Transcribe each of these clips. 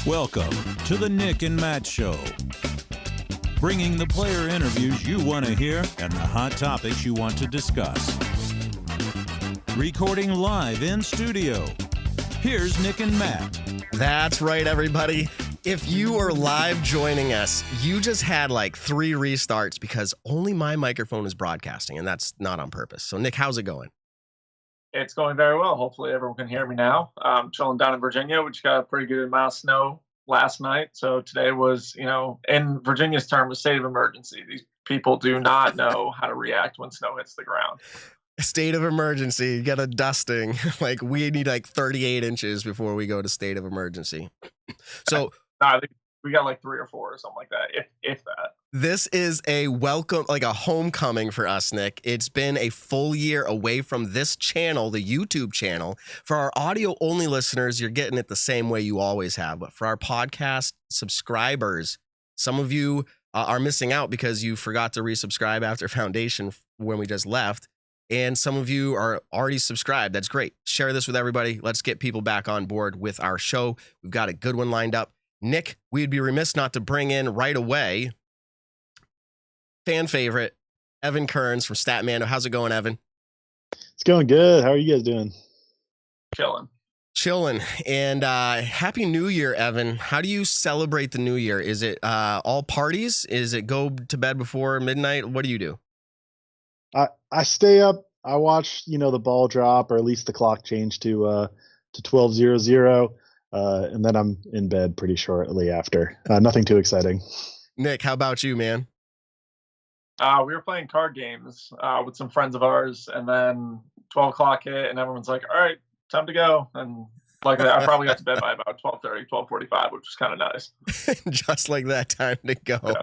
Welcome to the Nick and Matt Show, bringing the player interviews you want to hear and the hot topics you want to discuss. Recording live in studio, here's Nick and Matt. That's right, everybody. If you are live joining us, you just had like 3 restarts because only my microphone is broadcasting, and that's not on purpose. So, Nick, how's it going? It's going very well. Hopefully everyone can hear me now. I'm chilling down in Virginia, which got a pretty good amount of snow last night. So today was, in Virginia's term, a state of emergency. These people do not know how to react when snow hits the ground. State of emergency, get a dusting. Like, we need like 38 inches before we go to state of emergency. So I think we got like 3 or 4 or something like that, if that. This is a welcome, like a homecoming for us, Nick. It's been a full year away from this channel, the YouTube channel. For our audio-only listeners, you're getting it the same way you always have. But for our podcast subscribers, some of you are missing out because you forgot to resubscribe after Foundation when we just left. And some of you are already subscribed. That's great. Share this with everybody. Let's get people back on board with our show. We've got a good one lined up. Nick, we'd be remiss not to bring in right away fan favorite, Evan Kearns from Statmando. How's it going, Evan? It's going good. How are you guys doing? Chilling. And Happy New Year, Evan. How do you celebrate the New Year? Is it all parties? Is it go to bed before midnight? What do you do? I stay up. I watch, the ball drop, or at least the clock change to 12:00, and then I'm in bed pretty shortly after. Nothing too exciting. Nick, how about you, man? We were playing card games with some friends of ours, and then 12 o'clock hit, and everyone's like, all right, time to go. And like that, I probably got to bed by about 12:30, 12:45, which was kind of nice. Just like that, time to go. Yeah.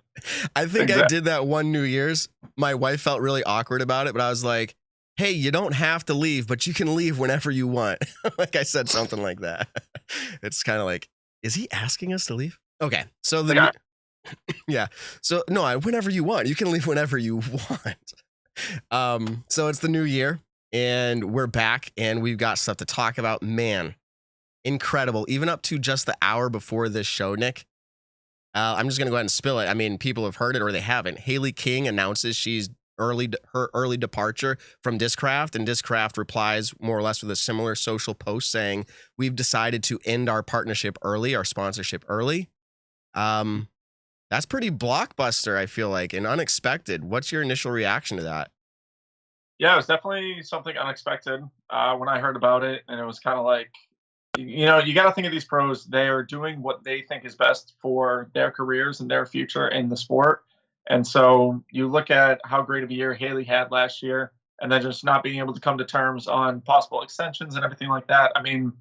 I think Exactly. I did that one New Year's. My wife felt really awkward about it, but I was like, hey, you don't have to leave, but you can leave whenever you want. Like I said something like that. It's kind of like, is he asking us to leave? Okay. So yeah. So no, whenever you want, you can leave whenever you want. So it's the new year and we're back and we've got stuff to talk about. Man, incredible. Even up to just the hour before this show, Nick. I'm just going to go ahead and spill it. I mean, people have heard it or they haven't. Haley King announces she's her early departure from Discraft, and Discraft replies more or less with a similar social post saying, we've decided to end our partnership early, our sponsorship early. That's pretty blockbuster, I feel like, and unexpected. What's your initial reaction to that? Yeah, it was definitely something unexpected when I heard about it. And it was kind of like, you got to think of these pros. They are doing what they think is best for their careers and their future in the sport. And so you look at how great of a year Haley had last year, and then just not being able to come to terms on possible extensions and everything like that. I mean,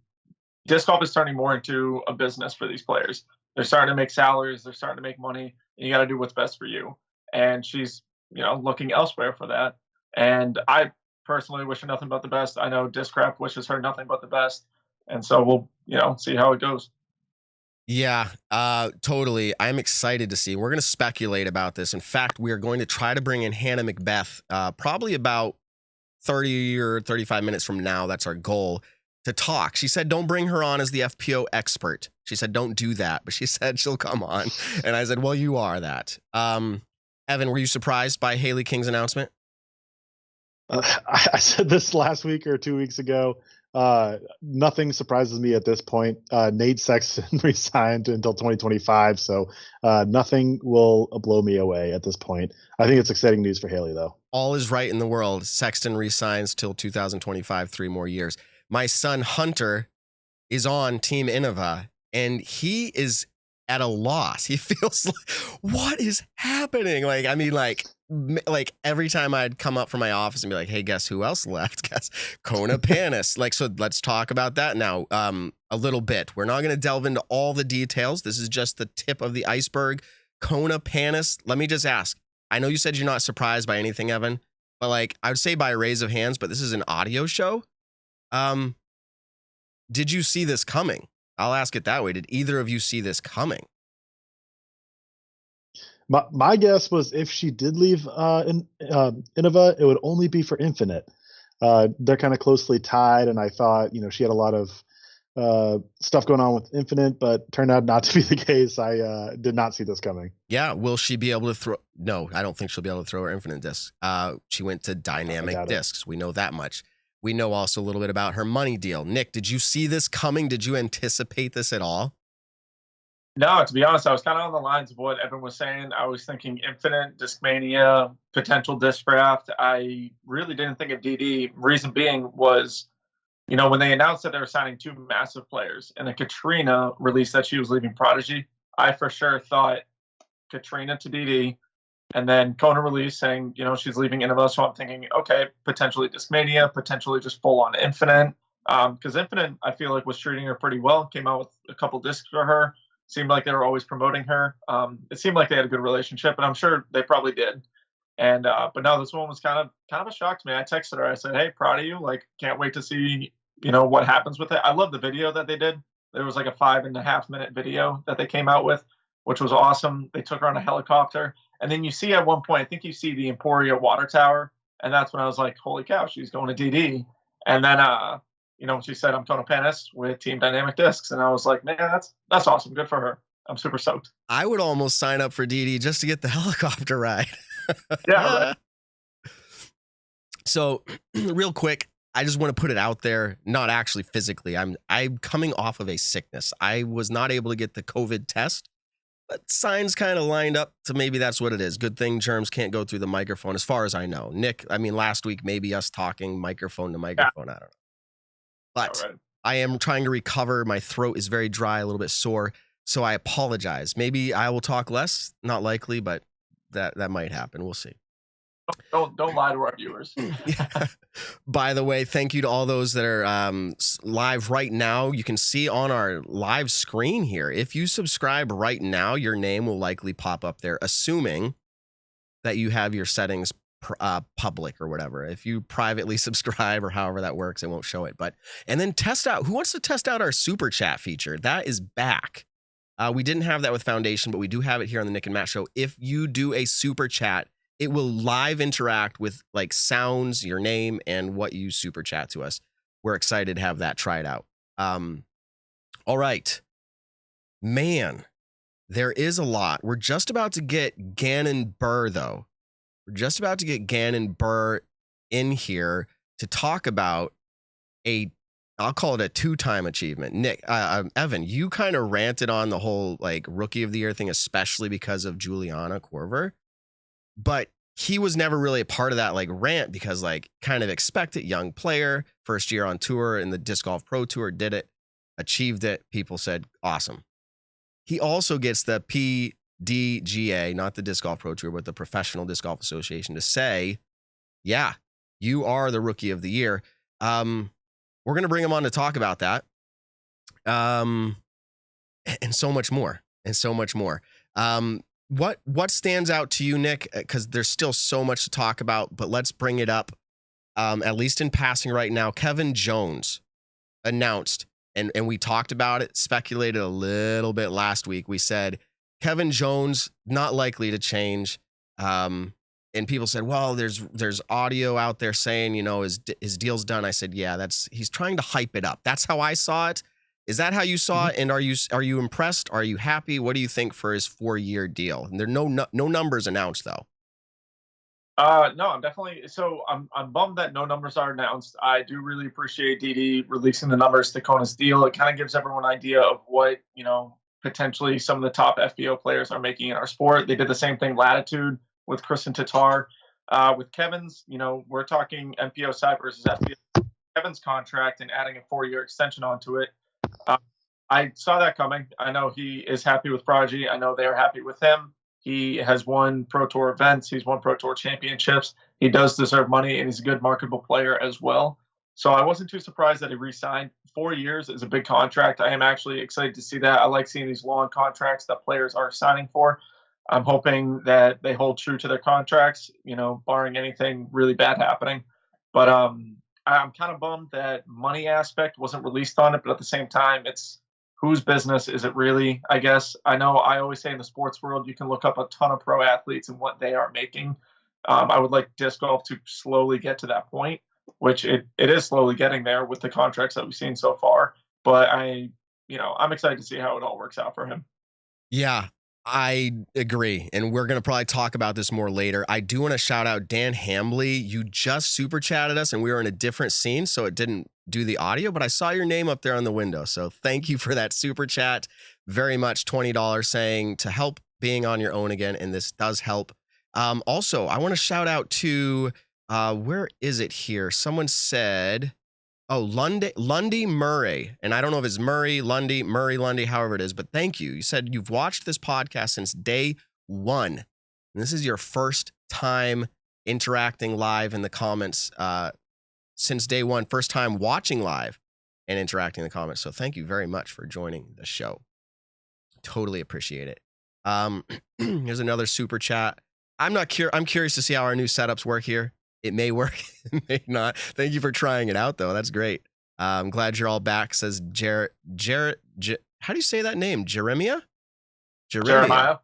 disc golf is turning more into a business for these players. They're starting to make salaries. They're starting to make money. And you got to do what's best for you. And she's, looking elsewhere for that. And I personally wish her nothing but the best. I know Discraft wishes her nothing but the best. And so we'll, see how it goes. Yeah, totally. I'm excited to see. We're going to speculate about this. In fact, we are going to try to bring in Hannah Macbeth probably about 30 or 35 minutes from now. That's our goal, to talk. She said, don't bring her on as the FPO expert. She said, don't do that. But she said she'll come on. And I said, well, you are that. Evan, were you surprised by Haley King's announcement? I said this last week or 2 weeks ago. Nothing surprises me at this point. Nate Sexton resigned until 2025, so nothing will blow me away at this point. I think it's exciting news for Haley, though. All is right in the world. Sexton resigns till 2025, 3 more years. My son Hunter is on Team Innova, and he is at a loss. He feels like, what is happening? Like every time I'd come up from my office and be like, hey, guess who else left? Guess Kona Panis. So let's talk about that now a little bit. We're not going to delve into all the details. This is just the tip of the iceberg. Kona Panis, let me just ask. I know you said you're not surprised by anything, Evan, but I would say by a raise of hands, but this is an audio show. Did you see this coming? I'll ask it that way. Did either of you see this coming? My guess was if she did leave Innova, it would only be for Infinite. They're kind of closely tied, and I thought, she had a lot of stuff going on with Infinite, but turned out not to be the case. I did not see this coming. Yeah, will she be able to throw? No, I don't think she'll be able to throw her Infinite disc. She went to dynamic discs. We know that much. We know also a little bit about her money deal. Nick, did you see this coming? Did you anticipate this at all? No, to be honest, I was kind of on the lines of what Evan was saying. I was thinking Infinite, Discmania, potential disc draft. I really didn't think of DD. Reason being was, when they announced that they were signing two massive players, and then Katrina released that she was leaving Prodigy, I for sure thought Katrina to DD, and then Kona released saying, she's leaving Innova. So I'm thinking, okay, potentially Discmania, potentially just full on Infinite. Because Infinite, I feel like, was treating her pretty well. Came out with a couple discs for her. Seemed like they were always promoting her. It seemed like they had a good relationship, and I'm sure they probably did. And but no, this one was kind of a shock to me. I texted her. I said, "Hey, proud of you. Like, can't wait to see what happens with it." I love the video that they did. There was like a 5.5 minute video that they came out with, which was awesome. They took her on a helicopter, and then you see at one point, I think you see the Emporia water tower, and that's when I was like, "Holy cow, she's going to DD." And then she said, "I'm Kona Panis with Team Dynamic Discs," and I was like, "Man, that's awesome. Good for her. I'm super stoked." I would almost sign up for DD just to get the helicopter ride. Yeah. Right. So, real quick, I just want to put it out there. Not actually physically. I'm coming off of a sickness. I was not able to get the COVID test, but signs kind of lined up to maybe that's what it is. Good thing germs can't go through the microphone, as far as I know. Nick, last week maybe us talking microphone to microphone. Yeah. I don't know. But right. I am trying to recover. My throat is very dry, a little bit sore. So I apologize. Maybe I will talk less. Not likely, but that might happen. We'll see. Don't lie to our viewers. Yeah. By the way, thank you to all those that are live right now. You can see on our live screen here, if you subscribe right now, your name will likely pop up there, assuming that you have your settings public or whatever. If you privately subscribe or however that works, it won't show it. And then test out. Who wants to test out our super chat feature? That is back. We didn't have that with Foundation, but we do have it here on the Nick and Matt Show. If you do a super chat, it will live interact with like sounds, your name, and what you super chat to us. We're excited to have that tried out. All right, man, there is a lot. We're just about to get Gannon Buhr, though. We're just about to get Gannon Buhr in here to talk about I'll call it a 2-time achievement. Nick, Evan, you kind of ranted on the whole like Rookie of the Year thing, especially because of Juliana Korver. But he was never really a part of that like rant because like kind of expected, young player, first year on tour in the Disc Golf Pro Tour, did it, achieved it. People said, awesome. He also gets the PDGA, not the Disc Golf Pro Tour, but the Professional Disc Golf Association to say, yeah, you are the Rookie of the Year. We're going to bring him on to talk about that. And so much more. What stands out to you, Nick? Because there's still so much to talk about, but let's bring it up, at least in passing right now. Kevin Jones announced, and we talked about it, speculated a little bit last week. We said, Kevin Jones, not likely to change. And people said, well, there's audio out there saying, his deal's done. I said, yeah, he's trying to hype it up. That's how I saw it. Is that how you saw it? And are you impressed? Are you happy? What do you think for his 4-year deal? And there are no numbers announced though. No, I'm definitely. So I'm bummed that no numbers are announced. I do really appreciate DD releasing the numbers to Kona's deal. It kind of gives everyone an idea of what, potentially some of the top FBO players are making in our sport. They did the same thing Latitude with Kristen Tatar. With Kevin's, we're talking MPO side versus FBO. Kevin's contract and adding a 4-year extension onto it. I saw that coming. I know he is happy with Prodigy. I know they're happy with him. He has won Pro Tour events. He's won Pro Tour championships. He does deserve money, and he's a good marketable player as well. So I wasn't too surprised that he re-signed. 4 years is a big contract. I am actually excited to see that. I like seeing these long contracts that players are signing for. I'm hoping that they hold true to their contracts, barring anything really bad happening. But I'm kind of bummed that money aspect wasn't released on it. But at the same time, it's whose business is it really, I guess. I know I always say in the sports world, you can look up a ton of pro athletes and what they are making. I would like disc golf to slowly get to that point, which it is slowly getting there with the contracts that we've seen so far. but I'm excited to see how it all works out for him. Yeah, I agree. And we're going to probably talk about this more later. I do want to shout out Dan Hambley. You just super chatted us and we were in a different scene, so it didn't do the audio, but I saw your name up there on the window. So thank you for that super chat. Very much $20 saying to help being on your own again. And this does help. Also, I want to shout out to, where is it here? Someone said, Lundy Murray. And I don't know if it's Murray, Lundy, however it is, but thank you. You said you've watched this podcast since day one. And this is your first time interacting live in the comments since day one. First time watching live and interacting in the comments. So thank you very much for joining the show. Totally appreciate it. Here's another super chat. I'm curious to see how our new setups work here. It may work, it may not. Thank you for trying it out, though. That's great. I'm glad you're all back, says Jarrett. How do you say that name? Jeremiah? Jeremiah.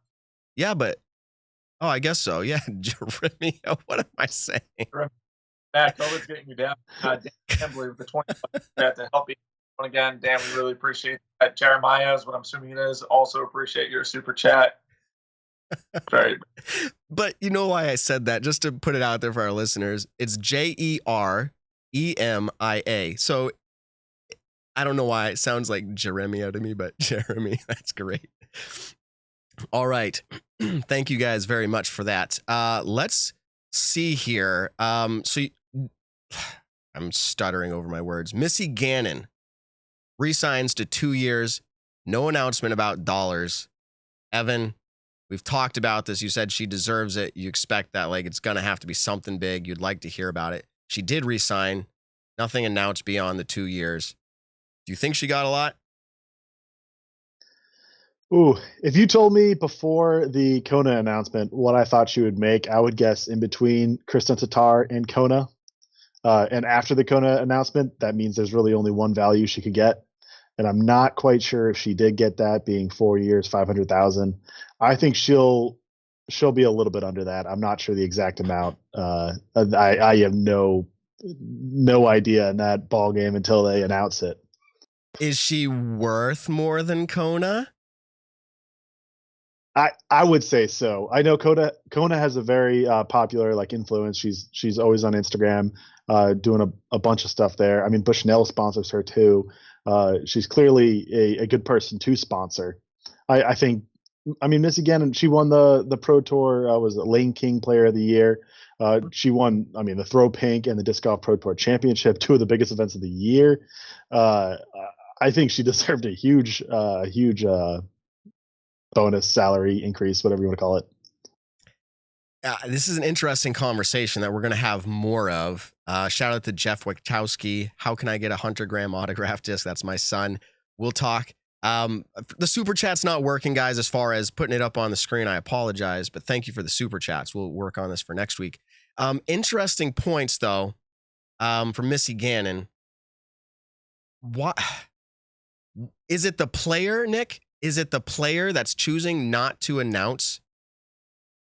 Yeah, but, I guess so. Yeah, Jeremiah. What am I saying? Matt, always getting you down. Dan Hambley with the 20 to help you again. Dan, we really appreciate that. Jeremiah is what I'm assuming it is. Also appreciate your super chat. Right. But you know why I said that? Just to put it out there for our listeners, it's Jeremia. So I don't know why it sounds like Jeremiah to me, but Jeremy, that's great. All right. Thank you guys very much for that. Let's see here. I'm stuttering over my words. Missy Gannon resigns to 2 years. No announcement about dollars. Evan, we've talked about this. You said she deserves it. You expect that it's going to have to be something big. You'd like to hear about it. She did resign. Nothing announced beyond the 2 years. Do you think she got a lot? Ooh, if you told me before the Kona announcement what I thought she would make, I would guess in between Kristen Tatar and Kona. And after the Kona announcement, that means there's really only one value she could get. And I'm not quite sure if she did get that, being 4 years, 500,000. I think she'll be a little bit under that. I'm not sure the exact amount. I have no idea in that ball game until they announce it. Is she worth more than Kona? I would say so. I know Kona has a very popular influence. She's always on Instagram doing a bunch of stuff there. I mean, Bushnell sponsors her too. She's clearly a good person to sponsor. I think. I mean, Missy Gannon, she won the Pro Tour. Was a Lane King Player of the Year. She won. I mean, the Throw Pink and the Disc Golf Pro Tour Championship, two of the biggest events of the year. I think she deserved a huge bonus, salary increase, whatever you want to call it. This is an interesting conversation that we're going to have more of. Shout out to Jeff Wachowski. How can I get a Hunter Graham autograph disc? That's my son. We'll talk. The super chat's not working, guys, as far as putting it up on the screen. I apologize, but thank you for the super chats. We'll work on this for next week. Interesting points, though, from Missy Gannon. What is it? The player, Nick? Is it the player that's choosing not to announce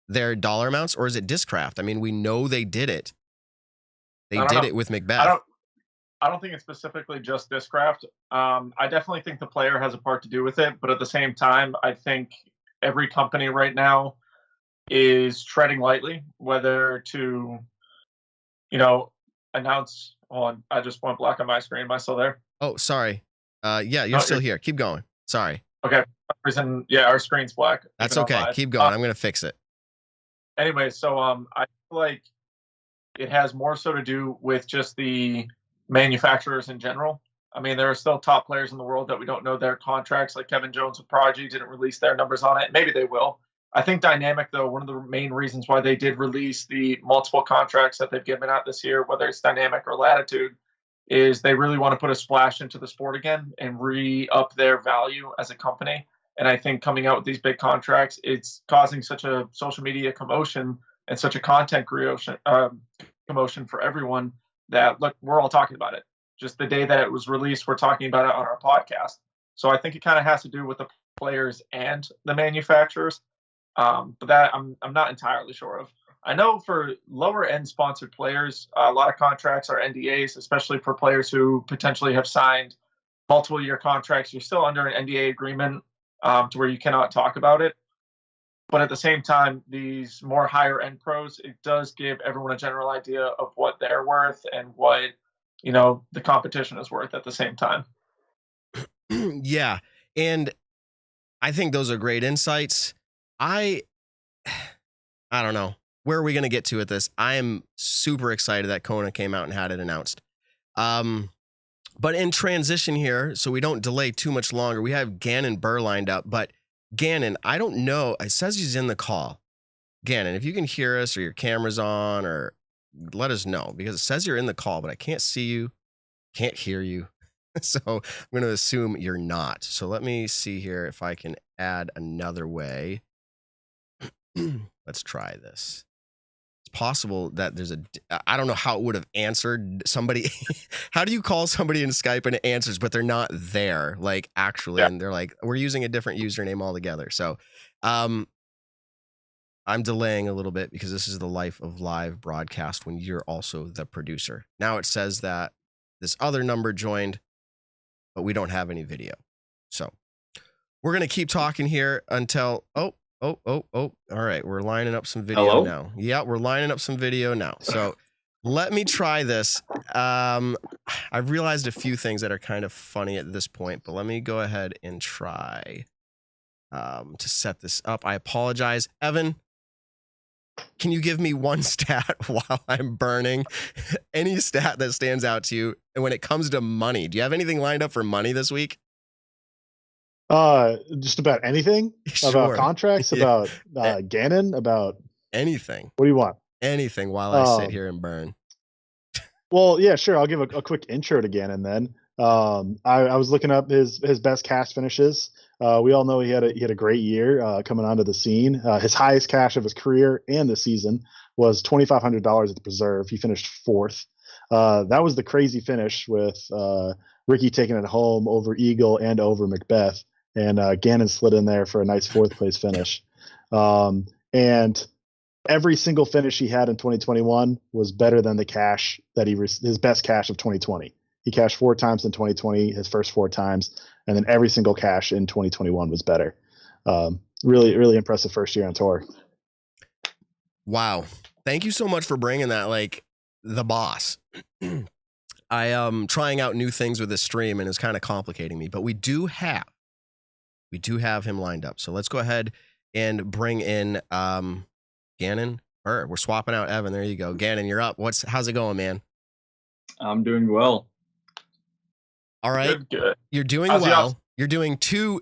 their dollar amounts, or is it Discraft? I mean, we know they did it. They did it with Macbeth. I don't think it's specifically just Discraft. I definitely think the player has a part to do with it, but at the same time, I think every company right now is treading lightly, whether to, announce on. I just went black on my screen. Am I still there? Oh, sorry. Yeah, you're still here. Keep going. Sorry. Okay. For some reason, yeah, our screen's black. That's okay. Keep going. I'm going to fix it. Anyway, so I feel like it has more so to do with just the manufacturers in general. I mean, there are still top players in the world that we don't know their contracts, like Kevin Jones with Prodigy didn't release their numbers on it. Maybe they will. I think Dynamic, though, one of the main reasons why they did release the multiple contracts that they've given out this year, whether it's Dynamic or Latitude, is they really want to put a splash into the sport again and re-up their value as a company. And I think coming out with these big contracts, it's causing such a social media commotion and such a content commotion for everyone that, look, we're all talking about it. Just the day that it was released, we're talking about it on our podcast. So I think it kind of has to do with the players and the manufacturers. But that I'm not entirely sure of. I know for lower end sponsored players, a lot of contracts are NDAs, especially for players who potentially have signed multiple year contracts. You're still under an NDA agreement to where you cannot talk about it. But at the same time, these more higher end pros, it does give everyone a general idea of what they're worth and what, the competition is worth at the same time. Yeah. And I think those are great insights. I don't know. Where are we going to get to with this? I am super excited that Kona came out and had it announced. But in transition here, so we don't delay too much longer, we have Gannon Buhr lined up. But Gannon, I don't know. It says he's in the call. Gannon, if you can hear us or your camera's on, or let us know, because it says you're in the call, but I can't see you, can't hear you. So I'm going to assume you're not. So let me see here if I can add another way. Let's try this. It's possible that there's I don't know how it would have answered somebody. How do you call somebody in Skype and it answers, but they're not there, like actually, and they're like, we're using a different username altogether. So I'm delaying a little bit because this is the life of live broadcast when you're also the producer. Now it says that this other number joined, but we don't have any video. So we're going to keep talking here until, oh. All right. We're lining up some video now. Yeah, we're lining up some video now. So let me try this. I've realized a few things that are kind of funny at this point, but let me go ahead and try to set this up. I apologize. Evan, can you give me one stat while I'm burning? Any stat that stands out to you? And when it comes to money, do you have anything lined up for money this week? Just about anything. Sure. About contracts, about Gannon, about anything. What do you want? Anything while I sit here and burn. Well, yeah, sure. I'll give a quick intro to Gannon then. I was looking up his best cash finishes. We all know he had a great year coming onto the scene. His highest cash of his career and the season was $2,500 at the Preserve. He finished fourth. That was the crazy finish with Ricky taking it home over Eagle and over Macbeth. And Gannon slid in there for a nice fourth place finish. And every single finish he had in 2021 was better than the cash that his best cash of 2020. He cashed 4 times in 2020, his first 4 times, and then every single cash in 2021 was better. Really, really impressive first year on tour. Wow. Thank you so much for bringing that, like the boss. I am trying out new things with this stream and it's kind of complicating me, but we do have him lined up. So let's go ahead and bring in Gannon Buhr. We're swapping out Evan. There you go. Gannon, you're up. How's it going, man? I'm doing well. All right. Good. You're doing well. You're doing two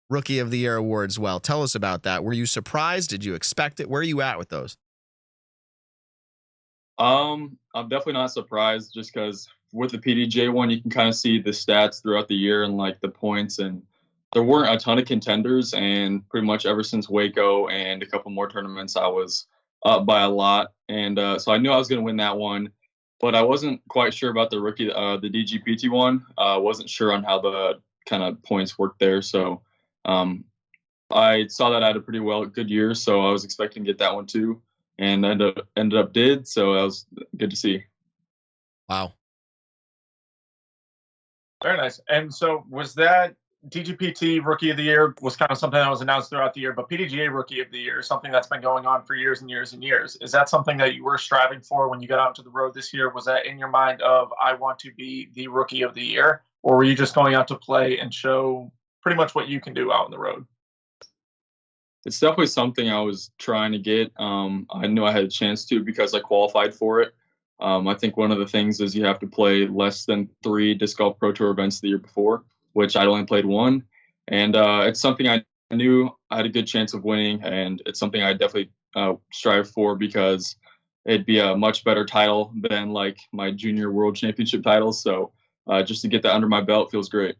Rookie of the Year awards well. Tell us about that. Were you surprised? Did you expect it? Where are you at with those? I'm definitely not surprised, just because with the PDJ one, you can kind of see the stats throughout the year and like the points, and there weren't a ton of contenders, and pretty much ever since Waco and a couple more tournaments, I was up by a lot, and so I knew I was going to win that one, but I wasn't quite sure about the rookie, the DGPT one. Wasn't sure on how the kind of points worked there, so I saw that I had a pretty good year, so I was expecting to get that one too. And ended up did, so that was good to see. Wow. Very nice. And so was that DGPT Rookie of the Year was kind of something that was announced throughout the year, but PDGA Rookie of the Year is something that's been going on for years and years and years. Is that something that you were striving for when you got out to the road this year? Was that in your mind of, I want to be the Rookie of the Year? Or were you just going out to play and show pretty much what you can do out on the road? It's definitely something I was trying to get. I knew I had a chance to because I qualified for it. I think one of the things is you have to play less than 3 Disc Golf Pro Tour events the year before, which I'd only played 1. And it's something I knew I had a good chance of winning, and it's something I definitely strive for because it'd be a much better title than like my junior world championship titles. So just to get that under my belt feels great.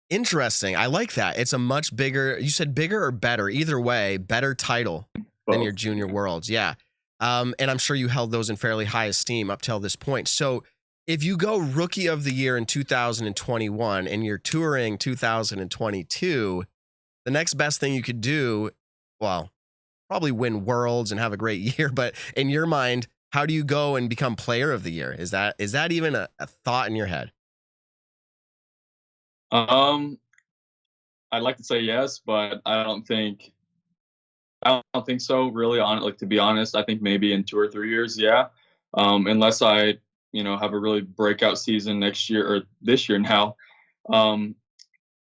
Interesting. I like that. It's a much bigger, you said bigger or better, either way, better title than your junior worlds. Yeah. And I'm sure you held those in fairly high esteem up till this point. So if you go Rookie of the Year in 2021 and you're touring 2022, the next best thing you could do, well, probably win worlds and have a great year. But in your mind, how do you go and become Player of the Year? Is that even a thought in your head? Um, I'd like to say yes, but I don't think so. Really, to be honest, I think maybe in 2 or 3 years, yeah. Unless I, have a really breakout season next year or this year now. Um,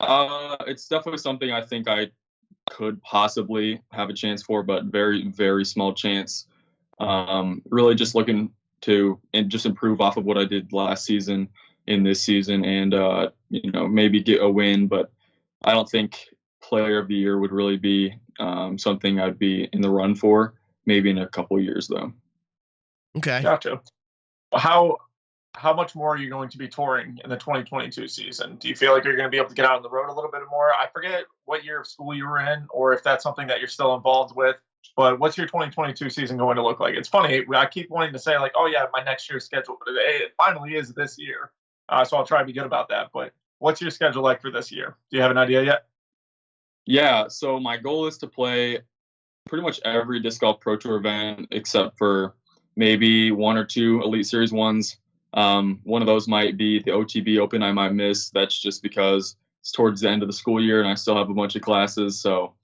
it's definitely something I think I could possibly have a chance for, but very, very small chance. Really just looking to and just improve off of what I did last season in this season and, maybe get a win. But I don't think player of the year would really be something I'd be in the run for, maybe in a couple of years, though. Okay. Gotcha. How much more are you going to be touring in the 2022 season? Do you feel like you're going to be able to get out on the road a little bit more? I forget what year of school you were in, or if that's something that you're still involved with. But what's your 2022 season going to look like? It's funny. I keep wanting to say like, oh yeah, my next year's schedule, but it finally is this year. So I'll try to be good about that. But what's your schedule like for this year? Do you have an idea yet? Yeah, so my goal is to play pretty much every disc golf pro tour event except for maybe one or two Elite Series ones. One of those might be the OTB Open I might miss. That's just because it's towards the end of the school year and I still have a bunch of classes. So,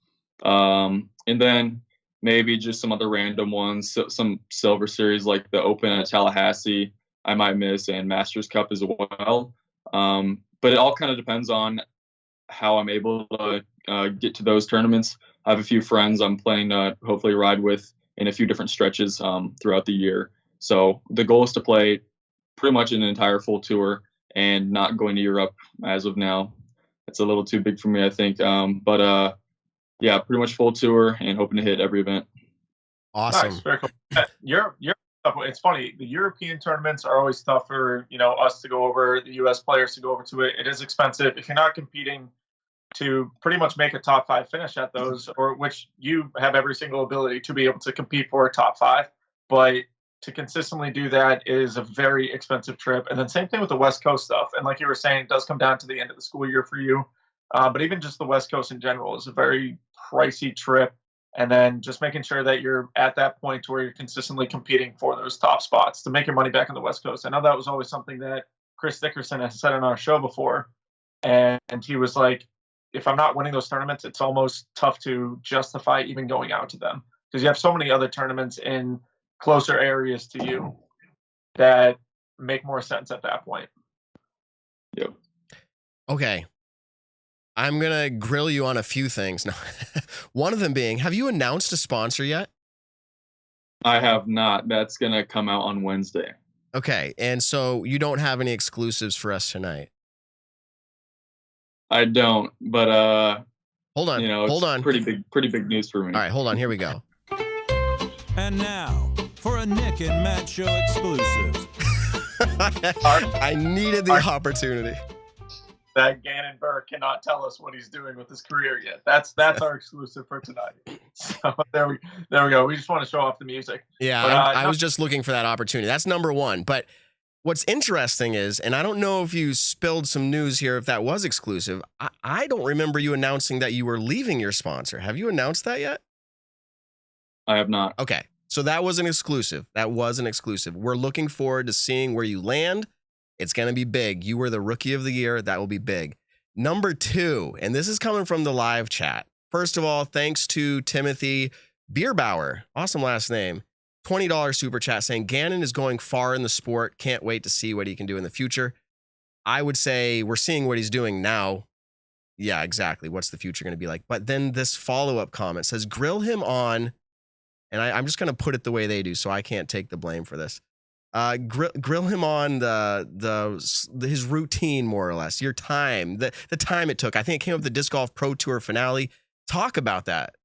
and then maybe just some other random ones, some Silver Series like the Open at Tallahassee I might miss, and Masters Cup as well. But it all kind of depends on how I'm able to get to those tournaments. I have a few friends I'm planning to hopefully ride with in a few different stretches throughout the year. So the goal is to play pretty much an entire full tour and not going to Europe as of now. It's a little too big for me, I think. But yeah, pretty much full tour and hoping to hit every event. Awesome. Nice, very cool. It's funny. The European tournaments are always tough for us to go over, the U.S. players to go over to it. It is expensive if you're not competing to pretty much make a top 5 finish at those, or which you have every single ability to be able to compete for a top 5. But to consistently do that is a very expensive trip. And then same thing with the West Coast stuff. And like you were saying, it does come down to the end of the school year for you. But even just the West Coast in general is a very pricey trip. And then just making sure that you're at that point where you're consistently competing for those top spots to make your money back on the West Coast. I know that was always something that Chris Dickerson has said on our show before. And he was like, if I'm not winning those tournaments, it's almost tough to justify even going out to them because you have so many other tournaments in closer areas to you that make more sense at that point. Yep. Okay. I'm going to grill you on a few things. Now, one of them being, have you announced a sponsor yet? I have not. That's going to come out on Wednesday. Okay. And so you don't have any exclusives for us tonight? I don't, but hold on. Hold on. Pretty big news for me. All right, hold on. Here we go. And now for a Nick and Matt Show exclusive. I needed the opportunity. That Gannon Buhr cannot tell us what he's doing with his career yet. That's our exclusive for tonight. So there we go. We just want to show off the music. Yeah, but, I was just looking for that opportunity. That's number one. But what's interesting is, and I don't know if you spilled some news here, if that was exclusive. I don't remember you announcing that you were leaving your sponsor. Have you announced that yet? I have not. Okay. So that was an exclusive. We're looking forward to seeing where you land. It's going to be big. You were the rookie of the year. That will be big. Number 2, and this is coming from the live chat. First of all, thanks to Timothy Bierbauer. Awesome last name. $20 super chat saying Gannon is going far in the sport. Can't wait to see what he can do in the future. I would say we're seeing what he's doing now. Yeah, exactly. What's the future going to be like? But then this follow-up comment says, grill him on, and I'm just going to put it the way they do, so I can't take the blame for this. Grill him on his routine, more or less, your time, the time it took. I think it came up with the Disc Golf Pro Tour finale. Talk about that.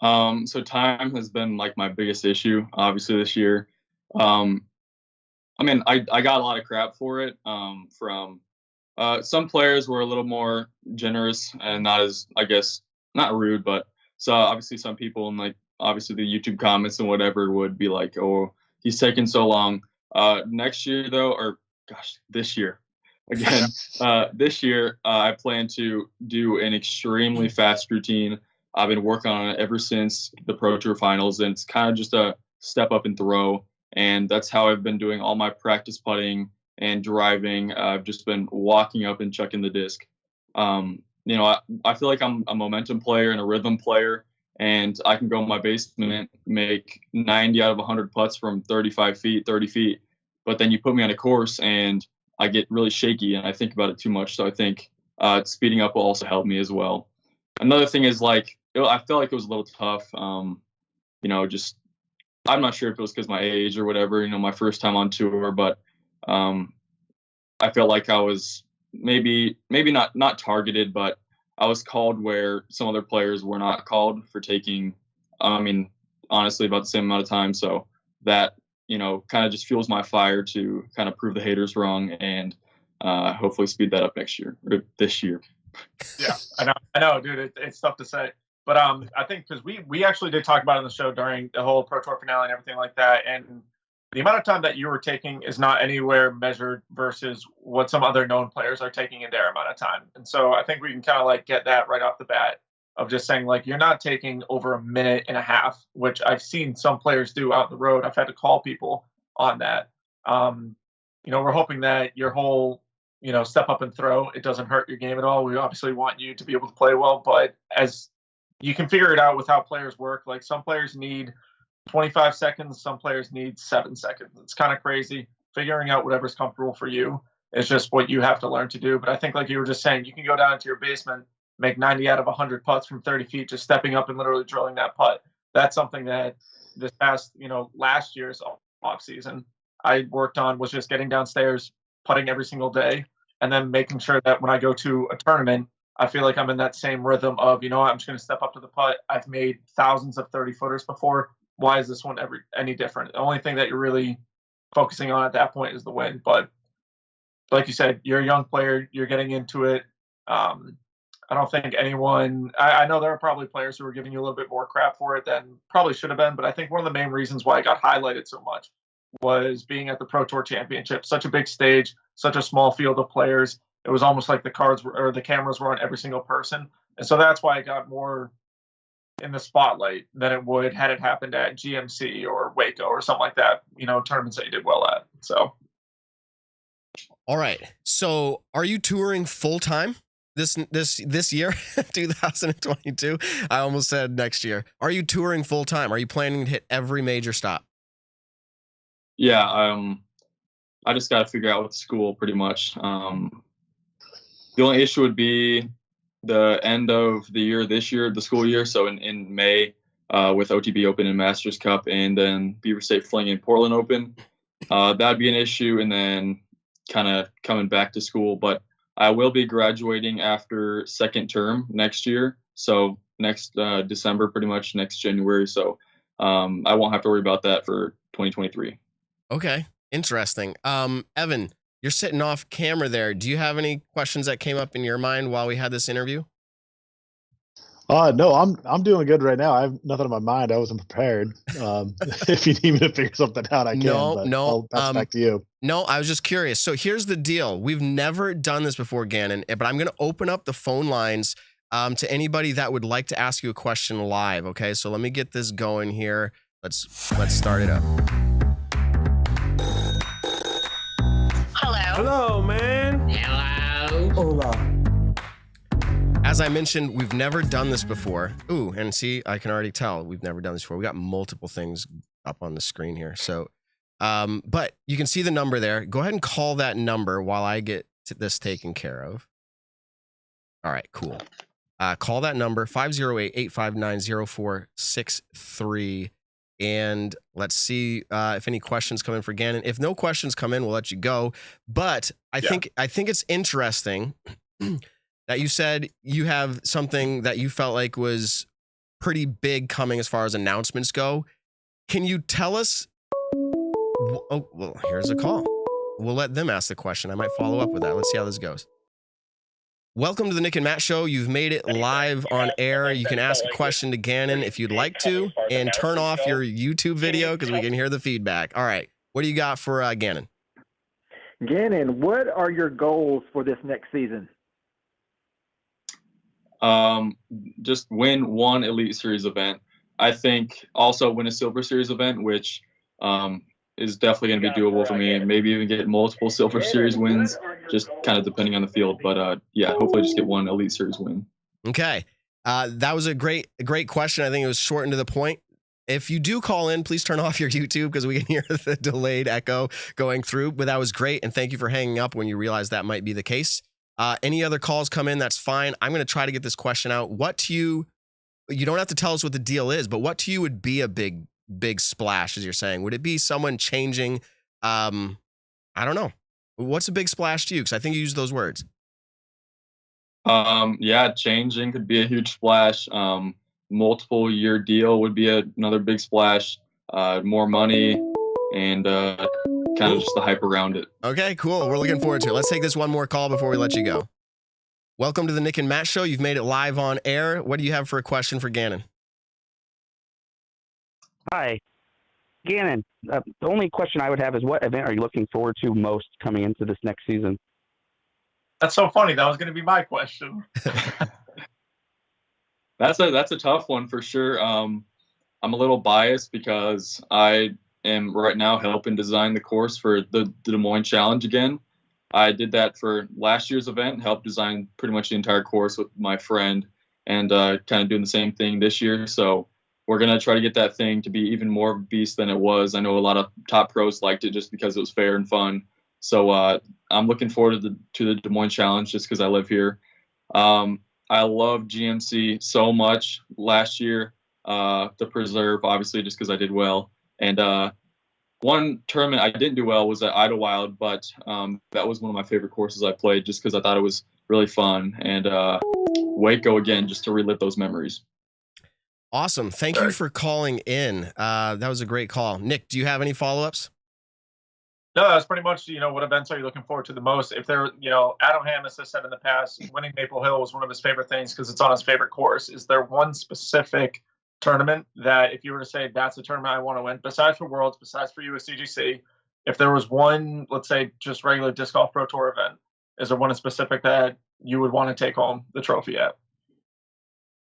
So time has been like my biggest issue, obviously, this year. I got a lot of crap for it from some players were a little more generous and not as, I guess, not rude, but so obviously some people in like obviously the YouTube comments and whatever would be like, oh, he's taking so long. Next year though, or gosh, this year again, this year I plan to do an extremely fast routine. I've been working on it ever since the Pro Tour finals, and it's kind of just a step up and throw. And that's how I've been doing all my practice putting and driving. I've just been walking up and chucking the disc. I feel like I'm a momentum player and a rhythm player, and I can go in my basement, make 90 out of 100 putts from 35 feet, 30 feet. But then you put me on a course and I get really shaky and I think about it too much. So I think speeding up will also help me as well. Another thing is I felt like it was a little tough. Just I'm not sure if it was because my age or whatever, my first time on tour, but I felt like I was maybe not targeted, but I was called where some other players were not called for taking, honestly, about the same amount of time. So that, kind of just fuels my fire to kind of prove the haters wrong and hopefully speed that up next year or this year. Yeah, I know, dude. It's tough to say. But I think because we actually did talk about it on the show during the whole Pro Tour finale and everything like that. And the amount of time that you were taking is not anywhere measured versus what some other known players are taking in their amount of time. And so I think we can kind of get that right off the bat of just saying you're not taking over a minute and a half, which I've seen some players do out the road. I've had to call people on that. We're hoping that your whole, step up and throw, it doesn't hurt your game at all. We obviously want you to be able to play well, but as you can figure it out with how players work, some players need 25 seconds, some players need 7 seconds. It's kind of crazy. Figuring out whatever's comfortable for you is just what you have to learn to do. But I think you were just saying, you can go down to your basement, make 90 out of 100 putts from 30 feet, just stepping up and literally drilling that putt. That's something that this past, last year's off season I worked on, was just getting downstairs, putting every single day, and then making sure that when I go to a tournament, I feel like I'm in that same rhythm of, I'm just going to step up to the putt. I've made thousands of 30-footers before. Why is this one any different? The only thing that you're really focusing on at that point is the win. But like you said, you're a young player. You're getting into it. I don't think anyone – I know there are probably players who are giving you a little bit more crap for it than probably should have been. But I think one of the main reasons why it got highlighted so much was being at the Pro Tour Championship. Such a big stage, such a small field of players. It was almost like the cameras were on every single person. And so that's why it got more in the spotlight than it would had it happened at GMC or Waco or something like that, tournaments that you did well at. So. All right. So are you touring full time this year, 2022? I almost said next year. Are you touring full time? Are you planning to hit every major stop? Yeah. I just got to figure out with school pretty much. The only issue would be the end of the year this year, the school year. So in May with OTB Open and Masters Cup, and then Beaver State Fling and Portland Open. That'd be an issue, and then kind of coming back to school. But I will be graduating after second term next year. So next December, pretty much next January. So I won't have to worry about that for 2023. Okay. Interesting. Evan, you're sitting off camera there. Do you have any questions that came up in your mind while we had this interview? No, I'm doing good right now. I have nothing on my mind. I wasn't prepared. If you need me to figure something out, I can. No. I'll pass it back to you. No, I was just curious. So here's the deal. We've never done this before, Gannon, but I'm going to open up the phone lines to anybody that would like to ask you a question live. Okay, so let me get this going here. Let's start it up. Hello, man. Hello. Hola. As I mentioned, we've never done this before. Ooh, and see, I can already tell we've never done this before. We got multiple things up on the screen here. So, but you can see the number there. Go ahead and call that number while I get this taken care of. All right, cool. Call that number, 508-859-0463. And let's see if any questions come in for Gannon. If no questions come in, we'll let you go. But I think it's interesting that you said you have something that you felt like was pretty big coming as far as announcements go. Can you tell us? Oh, well, here's a call. We'll let them ask the question. I might follow up with that. Let's see how this goes. Welcome to the Nick and Matt Show. You've made it live on air. You can ask a question to Gannon if you'd like to, and turn off your YouTube video because we can hear the feedback. All right. What do you got for Gannon? Gannon, what are your goals for this next season? Just win one Elite Series event. I think also win a Silver Series event, which is definitely going to be doable for me. Maybe even get multiple Silver Series wins, just kind of depending on the field. But yeah, hopefully just get one Elite Series win. Okay. That was a great question. I think it was short and to the point. If you do call in, please turn off your YouTube because we can hear the delayed echo going through. But that was great, and thank you for hanging up when you realized that might be the case. Any other calls come in, that's fine. I'm going to try to get this question out. What to you don't have to tell us what the deal is, but what to you would be a big splash, as you're saying? Would it be someone changing? I don't know. What's a big splash to you? Because I think you used those words. Yeah, changing could be a huge splash. Multiple year deal would be another big splash. More money and kind of just the hype around it. Okay, cool. We're looking forward to it. Let's take this one more call before we let you go. Welcome to the Nick and Matt Show. You've made it live on air. What do you have for a question for Gannon? Hi, Gannon. The only question I would have is, what event are you looking forward to most coming into this next season? That's so funny. That was going to be my question. That's a tough one for sure. I'm a little biased because I am right now helping design the course for the Des Moines Challenge again. I did that for last year's event, helped design pretty much the entire course with my friend, and kind of doing the same thing this year. So we're going to try to get that thing to be even more of a beast than it was. I know a lot of top pros liked it just because it was fair and fun. So I'm looking forward to the Des Moines Challenge just because I live here. I love GMC so much last year, the Preserve, obviously, just because I did well. And one tournament I didn't do well was at Idlewild, but that was one of my favorite courses I played just because I thought it was really fun. And Waco again, just to relive those memories. Awesome. Thank you for calling in. That was a great call. Nick, do you have any follow-ups? No, that's pretty much, what events are you looking forward to the most? If they're, Adam Hammis has said in the past, winning Maple Hill was one of his favorite things because it's on his favorite course. Is there one specific tournament that if you were to say that's a tournament I want to win, besides for Worlds, besides for USCGC, if there was one, let's say just regular Disc Golf Pro Tour event, is there one in specific that you would want to take home the trophy at?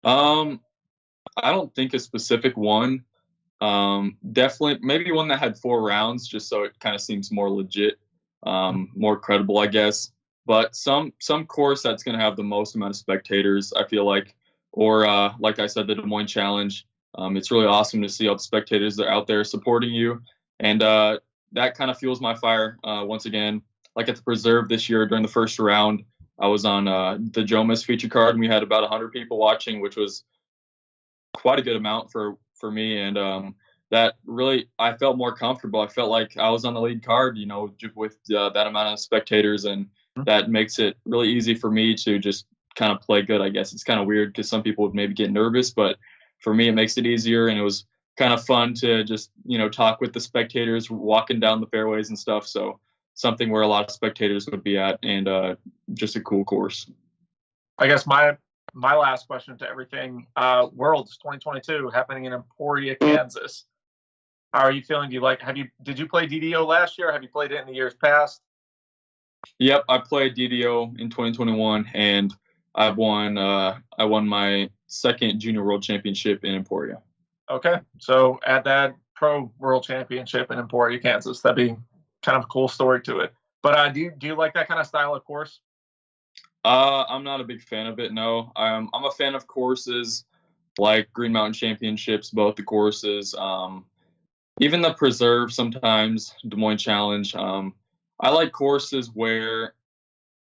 I don't think a specific one. Definitely maybe one that had 4 rounds just so it kind of seems more legit, more credible, I guess. But some course that's going to have the most amount of spectators, I feel like, or like I said, the Des Moines Challenge. It's really awesome to see all the spectators that are out there supporting you. And that kind of fuels my fire. Once again, like at the Preserve this year during the first round, I was on the Jomas feature card, and we had about 100 people watching, which was quite a good amount for me. And that really, I felt more comfortable. I felt like I was on the lead card, with that amount of spectators. And that makes it really easy for me to just kind of play good, I guess. It's kind of weird because some people would maybe get nervous, but for me, it makes it easier. And it was kind of fun to just, talk with the spectators walking down the fairways and stuff. So something where a lot of spectators would be at, and just a cool course. I guess my last question to everything, Worlds 2022 happening in Emporia, Kansas. How are you feeling? Did you play DDO last year? Or have you played it in the years past? Yep, I played DDO in 2021, and I won my second Junior World Championship in Emporia. Okay, so at that Pro World Championship in Emporia, Kansas, that'd be kind of a cool story to it. But do you like that kind of style of course? I'm not a big fan of it. No, I'm a fan of courses like Green Mountain Championships, both the courses, even the Preserve sometimes, Des Moines Challenge. I like courses where,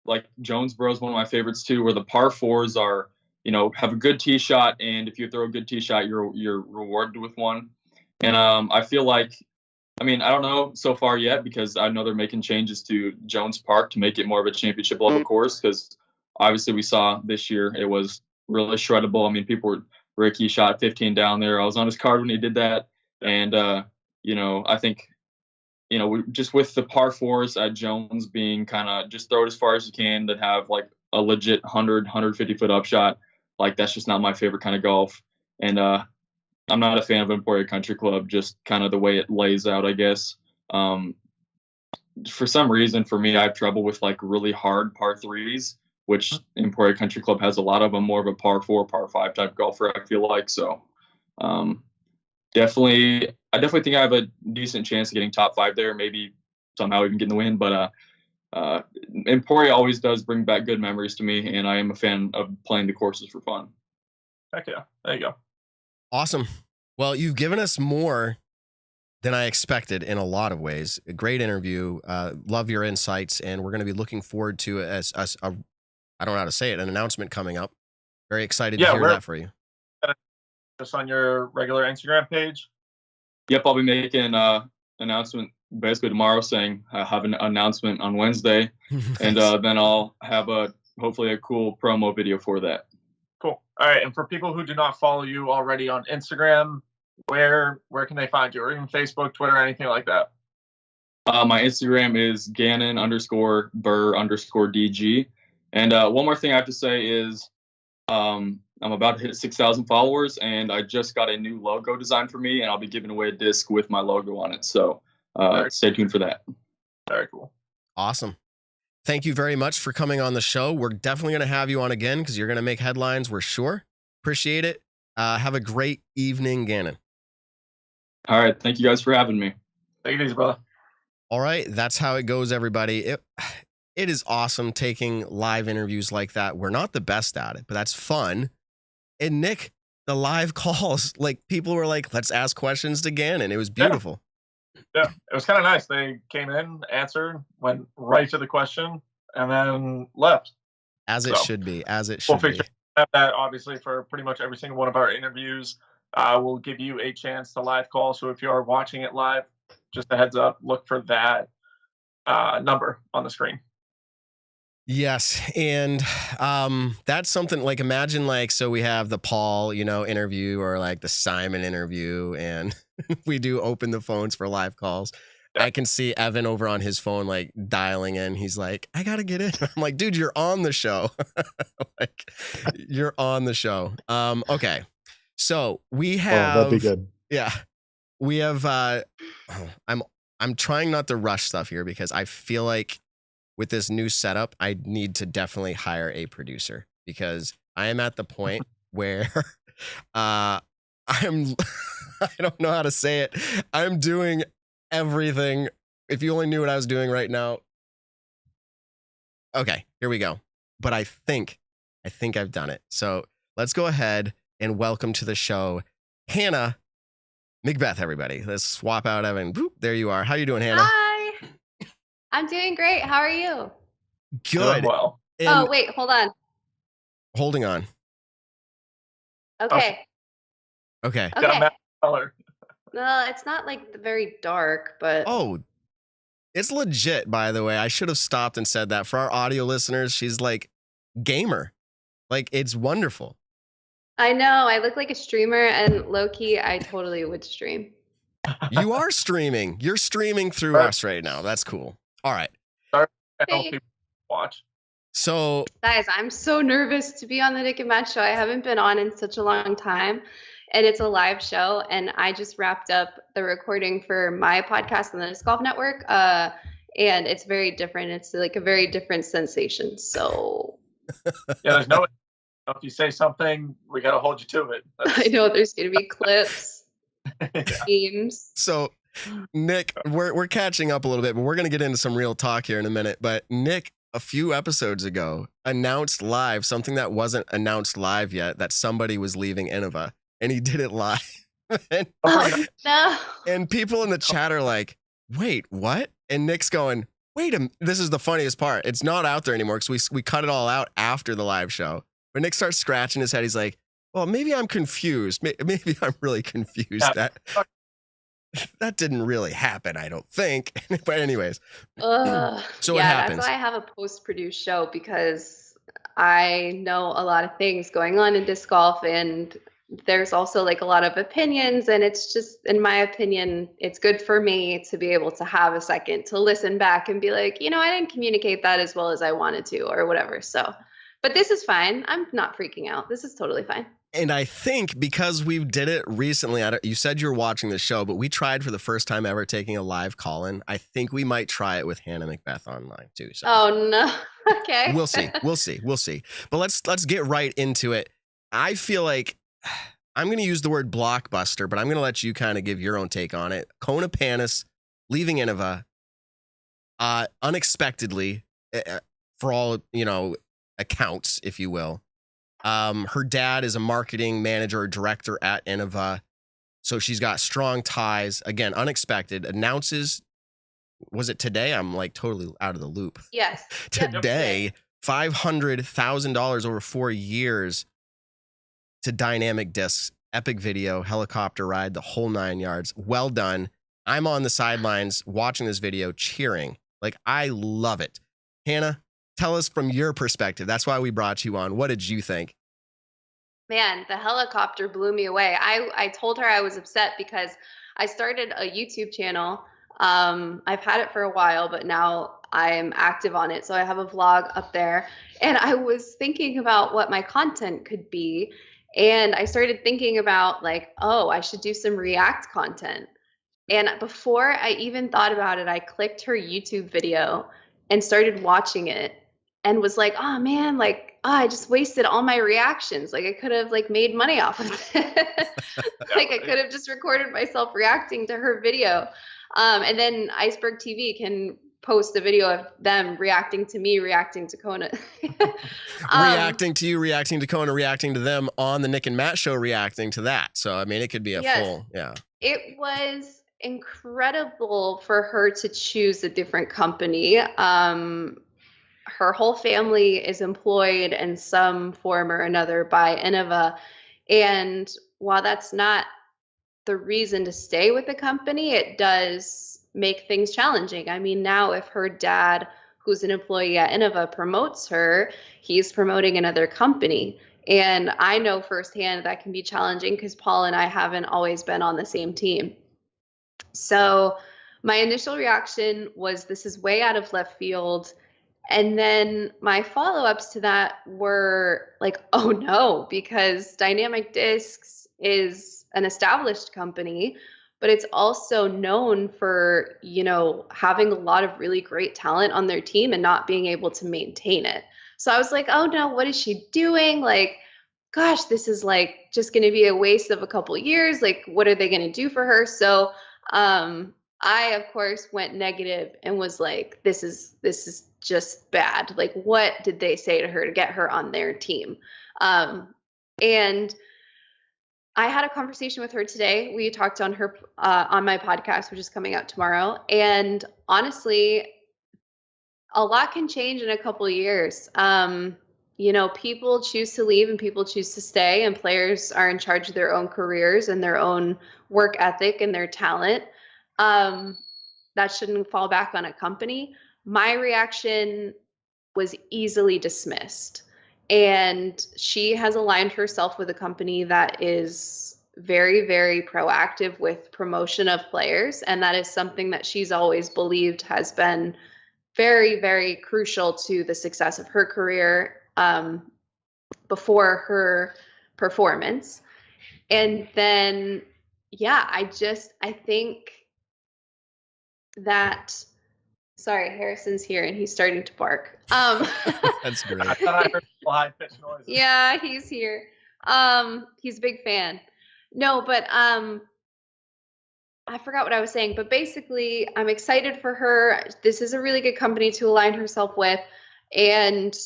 like Jonesboro is one of my favorites too, where the par 4s are, have a good tee shot, and if you throw a good tee shot, you're rewarded with one. And I feel like, I don't know so far yet because I know they're making changes to Jones Park to make it more of a championship level course, because obviously we saw this year it was really shreddable. Ricky shot 15 down there. I was on his card when he did that. And, I think, just with the par 4s at Jones being kind of just throw it as far as you can, that have like a legit 150 foot upshot, like that's just not my favorite kind of golf. And I'm not a fan of Emporia Country Club, just kind of the way it lays out, I guess. For some reason, for me, I have trouble with like really hard par 3s, which Emporia Country Club has a lot of them, more of a par 4, par 5 type golfer, I feel like. So definitely, I definitely think I have a decent chance of getting top 5 there, maybe somehow even getting the win. But Emporia always does bring back good memories to me, and I am a fan of playing the courses for fun. Heck yeah. There you go. Awesome. Well, you've given us more than I expected in a lot of ways. A great interview. Love your insights, and we're going to be looking forward to I don't know how to say it, an announcement coming up. Very excited to hear that for you. Just on your regular Instagram page? Yep, I'll be making an announcement basically tomorrow saying I have an announcement on Wednesday, and then I'll have hopefully a cool promo video for that. Cool. All right, and for people who do not follow you already on Instagram, where can they find you, or even Facebook, Twitter, anything like that? My Instagram is Gannon_Buhr_DG. And one more thing I have to say is I'm about to hit 6,000 followers, and I just got a new logo designed for me, and I'll be giving away a disc with my logo on it. So stay tuned for that. Very cool. Awesome. Thank you very much for coming on the show. We're definitely going to have you on again because you're going to make headlines, we're sure. Appreciate it. Have a great evening, Gannon. All right. Thank you guys for having me. Take it easy, brother. All right. That's how it goes, everybody. It is awesome taking live interviews like that. We're not the best at it, but that's fun. And Nick, the live calls, like people were like, let's ask questions to Gannon. It was beautiful. Yeah, it was kind of nice. They came in, answered, went right to the question, and then left. As it should be. As it should We'll be. feature that obviously for pretty much every single one of our interviews. We'll give you a chance to live call. So if you are watching it live, just a heads up, look for that number on the screen. Yes. And that's something like, imagine like, so we have the Paul, interview, or like the Simon interview, and we do open the phones for live calls. Yeah. I can see Evan over on his phone, like dialing in. He's like, I got to get in. I'm like, dude, you're on the show. Like, you're on the show. Okay. So we have, that'd be good. Yeah. We have, I'm trying not to rush stuff here because I feel like with this new setup, I need to definitely hire a producer because I am at the point where I don't know how to say it. I'm doing everything. If you only knew what I was doing right now. Okay, here we go. But I think I've done it. So let's go ahead and welcome to the show, Hannah Macbeth, everybody. Let's swap out Evan. Boop, there you are. How you doing, Hannah? Hi. I'm doing great. How are you? Good. Doing well. And wait, hold on. Holding on. Okay. Okay. Got a match color. No, it's not like very dark, but oh, it's legit. By the way, I should have stopped and said that for our audio listeners. She's like gamer, like it's wonderful. I know. I look like a streamer, and low key, I totally would stream. You are streaming. You're streaming through us right now. That's cool. All right. People watch. So, guys, I'm so nervous to be on the Nick and Matt show. I haven't been on in such a long time, and it's a live show. And I just wrapped up the recording for my podcast on the Disc Golf Network, and it's very different. It's like a very different sensation. So, yeah, there's no. If you say something, we got to hold you to it. I know there's going to be clips, memes. So, Nick, we're catching up a little bit, but we're going to get into some real talk here in a minute. But Nick, a few episodes ago, announced live something that wasn't announced live yet, that somebody was leaving Innova, and he did it live. No. And people in the chat are like, wait, what? And Nick's going, wait a minute. This is the funniest part. It's not out there anymore because we cut it all out after the live show. But Nick starts scratching his head. He's like, well, maybe I'm confused. Maybe I'm really confused. Yeah. That didn't really happen, I don't think. But anyways. So yeah, what happens? that's why I have a post-produced show, because I know a lot of things going on in disc golf, and there's also like a lot of opinions, and it's just, in my opinion, it's good for me to be able to have a second to listen back and be like, I didn't communicate that as well as I wanted to, or whatever. So, but this is fine. I'm not freaking out. This is totally fine. And I think because we did it recently, you said you were watching the show, but we tried for the first time ever taking a live call-in. I think we might try it with Hannah Macbeth online too. So. Oh no. Okay. We'll see. But let's get right into it. I feel like I'm going to use the word blockbuster, but I'm going to let you kind of give your own take on it. Kona Panis leaving Innova unexpectedly, for all, accounts, if you will. Her dad is a marketing manager or director at Innova. So she's got strong ties. Again, unexpected. Announces, was it today? I'm like totally out of the loop. Yes. Today, $500,000 over 4 years to Dynamic Discs, epic video, helicopter ride, the whole 9 yards. Well done. I'm on the sidelines watching this video, cheering. Like, I love it. Hannah, tell us from your perspective. That's why we brought you on. What did you think? Man, the helicopter blew me away. I told her I was upset because I started a YouTube channel. I've had it for a while, but now I'm active on it. So I have a vlog up there. And I was thinking about what my content could be. And I started thinking about like, oh, I should do some React content. And before I even thought about it, I clicked her YouTube video and started watching it and was like, oh man, like, I just wasted all my reactions. Like I could have like made money off of it. Like I could have just recorded myself reacting to her video. And then Iceberg TV can post a video of them reacting to me, reacting to Kona. Reacting to you, reacting to Kona, reacting to them on the Nick and Matt show, reacting to that. So, I mean, it could be a full, yeah. It was incredible for her to choose a different company. Her whole family is employed in some form or another by Innova. And while that's not the reason to stay with the company, it does make things challenging. I mean, now if her dad, who's an employee at Innova, promotes her, he's promoting another company. And I know firsthand that can be challenging because Paul and I haven't always been on the same team. So my initial reaction was, this is way out of left field. And then my follow-ups to that were like, oh no, because Dynamic Discs is an established company, but it's also known for, having a lot of really great talent on their team and not being able to maintain it. So I was like, oh no, what is she doing? Like, gosh, this is like just going to be a waste of a couple years. Like, what are they going to do for her? So I, of course, went negative and was like, this is just bad. Like, what did they say to her to get her on their team? And I had a conversation with her today. We talked on her on my podcast, which is coming out tomorrow. And honestly, a lot can change in a couple of years. People choose to leave and people choose to stay, and players are in charge of their own careers and their own work ethic and their talent. That shouldn't fall back on a company. My reaction was easily dismissed. And she has aligned herself with a company that is very, very proactive with promotion of players. And that is something that she's always believed has been very, very crucial to the success of her career before her performance. And then, I think that, sorry, Harrison's here and he's starting to bark. That's great. I thought I heard high pitched noises. Yeah, he's here. He's a big fan. No, but I forgot what I was saying. But basically, I'm excited for her. This is a really good company to align herself with. And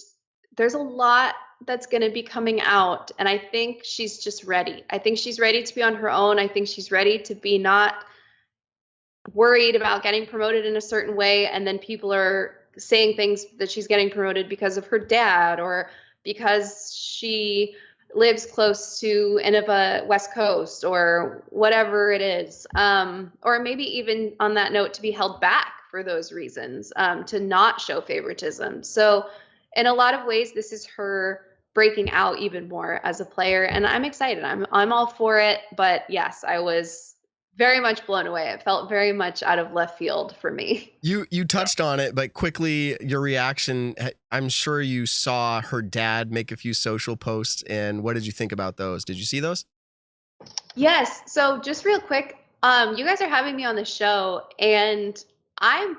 there's a lot that's going to be coming out. And I think she's just ready. I think she's ready to be on her own. I think she's ready to be not worried about getting promoted in a certain way. And then people are saying things that she's getting promoted because of her dad or because she lives close to Innova West Coast or whatever it is. Or maybe even on that note, to be held back for those reasons, to not show favoritism. So in a lot of ways, this is her breaking out even more as a player. And I'm excited. I'm all for it. But yes, I was very much blown away. It felt very much out of left field for me. You touched on it, but quickly, your reaction. I'm sure you saw her dad make a few social posts, and what did you think about those? Did you see those? Yes. So just real quick, you guys are having me on the show, and I'm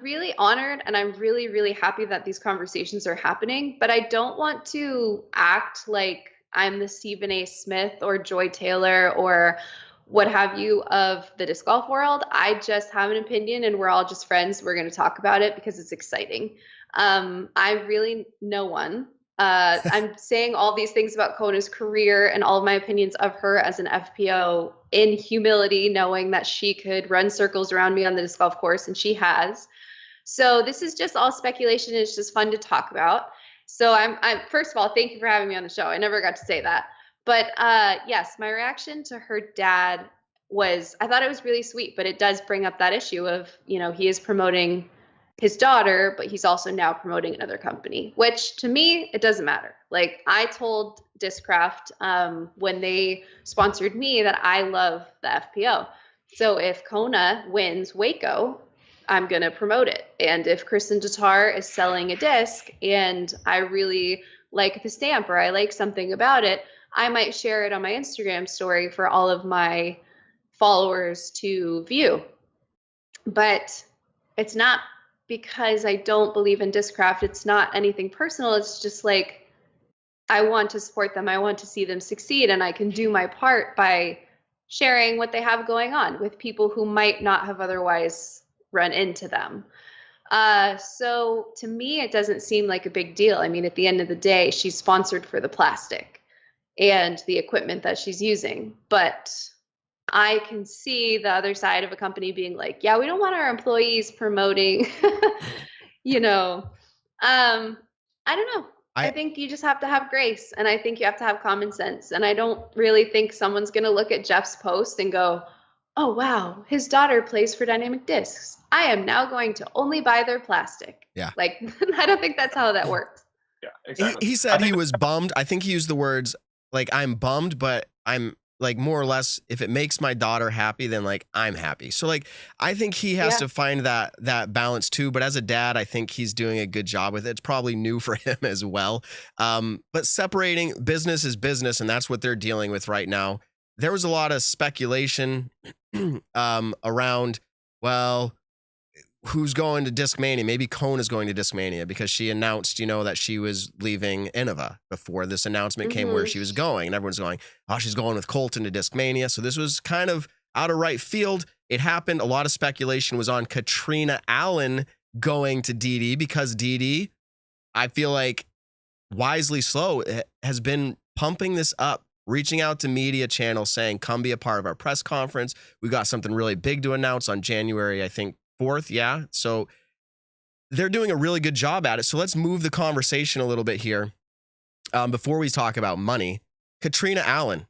really honored, and I'm really, really happy that these conversations are happening. But I don't want to act like I'm the Stephen A. Smith or Joy Taylor or what have you of the disc golf world. I just have an opinion and we're all just friends. We're going to talk about it because it's exciting. I really no one. I'm saying all these things about Kona's career and all of my opinions of her as an FPO in humility, knowing that she could run circles around me on the disc golf course, and she has. So this is just all speculation. It's just fun to talk about. So I'm first of all, thank you for having me on the show. I never got to say that. But yes, my reaction to her dad was, I thought it was really sweet, but it does bring up that issue of, he is promoting his daughter, but he's also now promoting another company, which to me, it doesn't matter. Like I told Discraft when they sponsored me that I love the FPO. So if Kona wins Waco, I'm going to promote it. And if Kristen Tatar is selling a disc and I really like the stamp or I like something about it, I might share it on my Instagram story for all of my followers to view. But it's not because I don't believe in Discraft. It's not anything personal. It's just like, I want to support them. I want to see them succeed. And I can do my part by sharing what they have going on with people who might not have otherwise run into them. So to me, it doesn't seem like a big deal. I mean, at the end of the day, she's sponsored for the plastic and the equipment that she's using. But I can see the other side of a company being like, yeah, we don't want our employees promoting, I don't know. I think you just have to have grace, and I think you have to have common sense. And I don't really think someone's going to look at Jeff's post and go, oh, wow, his daughter plays for Dynamic Discs. I am now going to only buy their plastic. Yeah. Like, I don't think that's how that works. Yeah, exactly. He said he was bummed. I think he used the words like, I'm bummed, but I'm like more or less, if it makes my daughter happy, then like I'm happy. So like, I think he has to find that balance too. But as a dad, I think he's doing a good job with it. It's probably new for him as well. But separating business is business, and that's what they're dealing with right now. There was a lot of speculation around, well, who's going to Discmania? Maybe Kona's going to Discmania because she announced, that she was leaving Innova before this announcement came where she was going. And everyone's going, oh, she's going with Colton to Discmania. So this was kind of out of right field. It happened. A lot of speculation was on Katrina Allen going to DD because DD, I feel like wisely slow, has been pumping this up, reaching out to media channels saying, come be a part of our press conference. We got something really big to announce on January, I think, 4th. Yeah. So they're doing a really good job at it. So let's move the conversation a little bit here. Before we talk about money, Katrina Allen,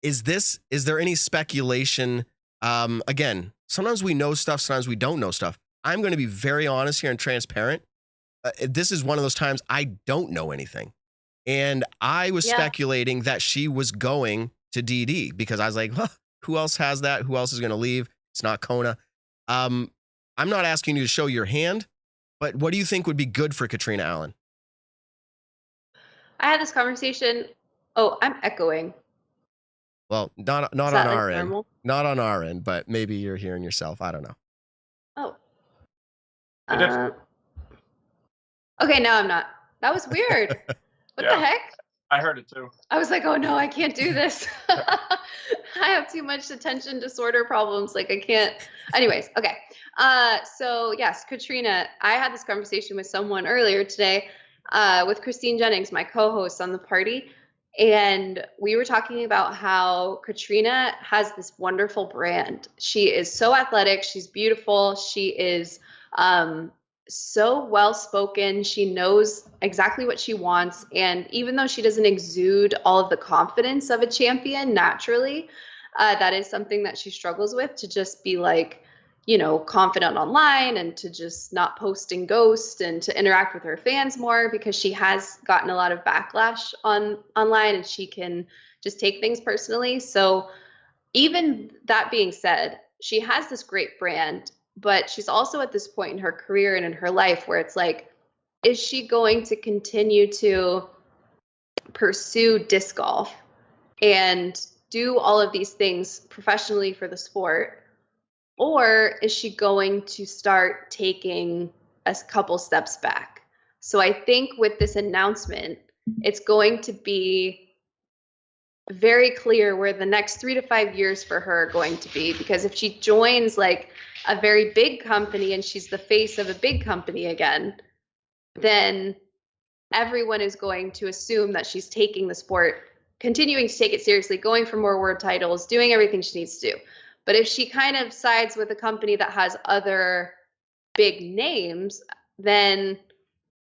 is there any speculation? Again, sometimes we know stuff, sometimes we don't know stuff. I'm going to be very honest here and transparent. This is one of those times I don't know anything. And I was speculating that she was going to DD because I was like, huh, who else has that? Who else is going to leave? It's not Kona. I'm not asking you to show your hand, but what do you think would be good for Katrina Allen? I had this conversation. Oh, I'm echoing. Well, not on our end. Not on our end, but maybe you're hearing yourself. I don't know. Oh. Okay, now I'm not. That was weird. What the heck? I heard it too. I was like, oh no, I can't do this. I have too much attention disorder problems. Like I can't. Anyways, okay. So yes, Katrina, I had this conversation with someone earlier today with Christine Jennings, my co-host on the party. And we were talking about how Katrina has this wonderful brand. She is so athletic. She's beautiful. She is so well-spoken. She knows exactly what she wants. And even though she doesn't exude all of the confidence of a champion naturally, that is something that she struggles with, to just be like, confident online and to just not post and ghost and to interact with her fans more, because she has gotten a lot of backlash online and she can just take things personally. So even that being said, she has this great brand, but she's also at this point in her career and in her life where it's like, is she going to continue to pursue disc golf and do all of these things professionally for the sport? Or is she going to start taking a couple steps back? So I think with this announcement, it's going to be very clear where the next 3 to 5 years for her are going to be, because if she joins like a very big company and she's the face of a big company again, then everyone is going to assume that she's taking the sport, continuing to take it seriously, going for more world titles, doing everything she needs to do. But if she kind of sides with a company that has other big names, then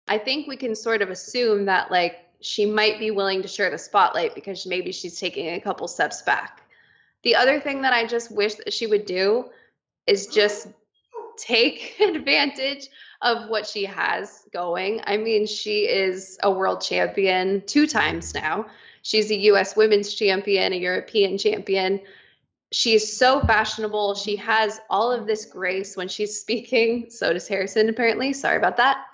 I think we can sort of assume that like she might be willing to share the spotlight because maybe she's taking a couple steps back. The other thing that I just wish that she would do is just take advantage of what she has going. I mean, she is a world champion 2 times now. She's a US women's champion, a European champion. She's so fashionable. She has all of this grace when she's speaking. So does Harrison, apparently. Sorry about that.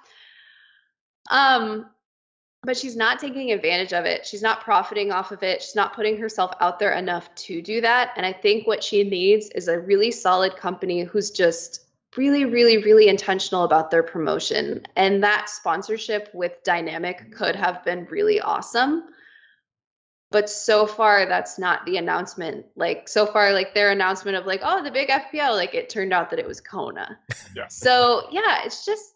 But she's not taking advantage of it. She's not profiting off of it. She's not putting herself out there enough to do that. And I think what she needs is a really solid company who's just really, really, really intentional about their promotion. And that sponsorship with Dynamic could have been really awesome. But so far, that's not the announcement. Like, so far, like their announcement of like, oh, the big FPL, like it turned out that it was Kona. Yeah. So yeah, it's just,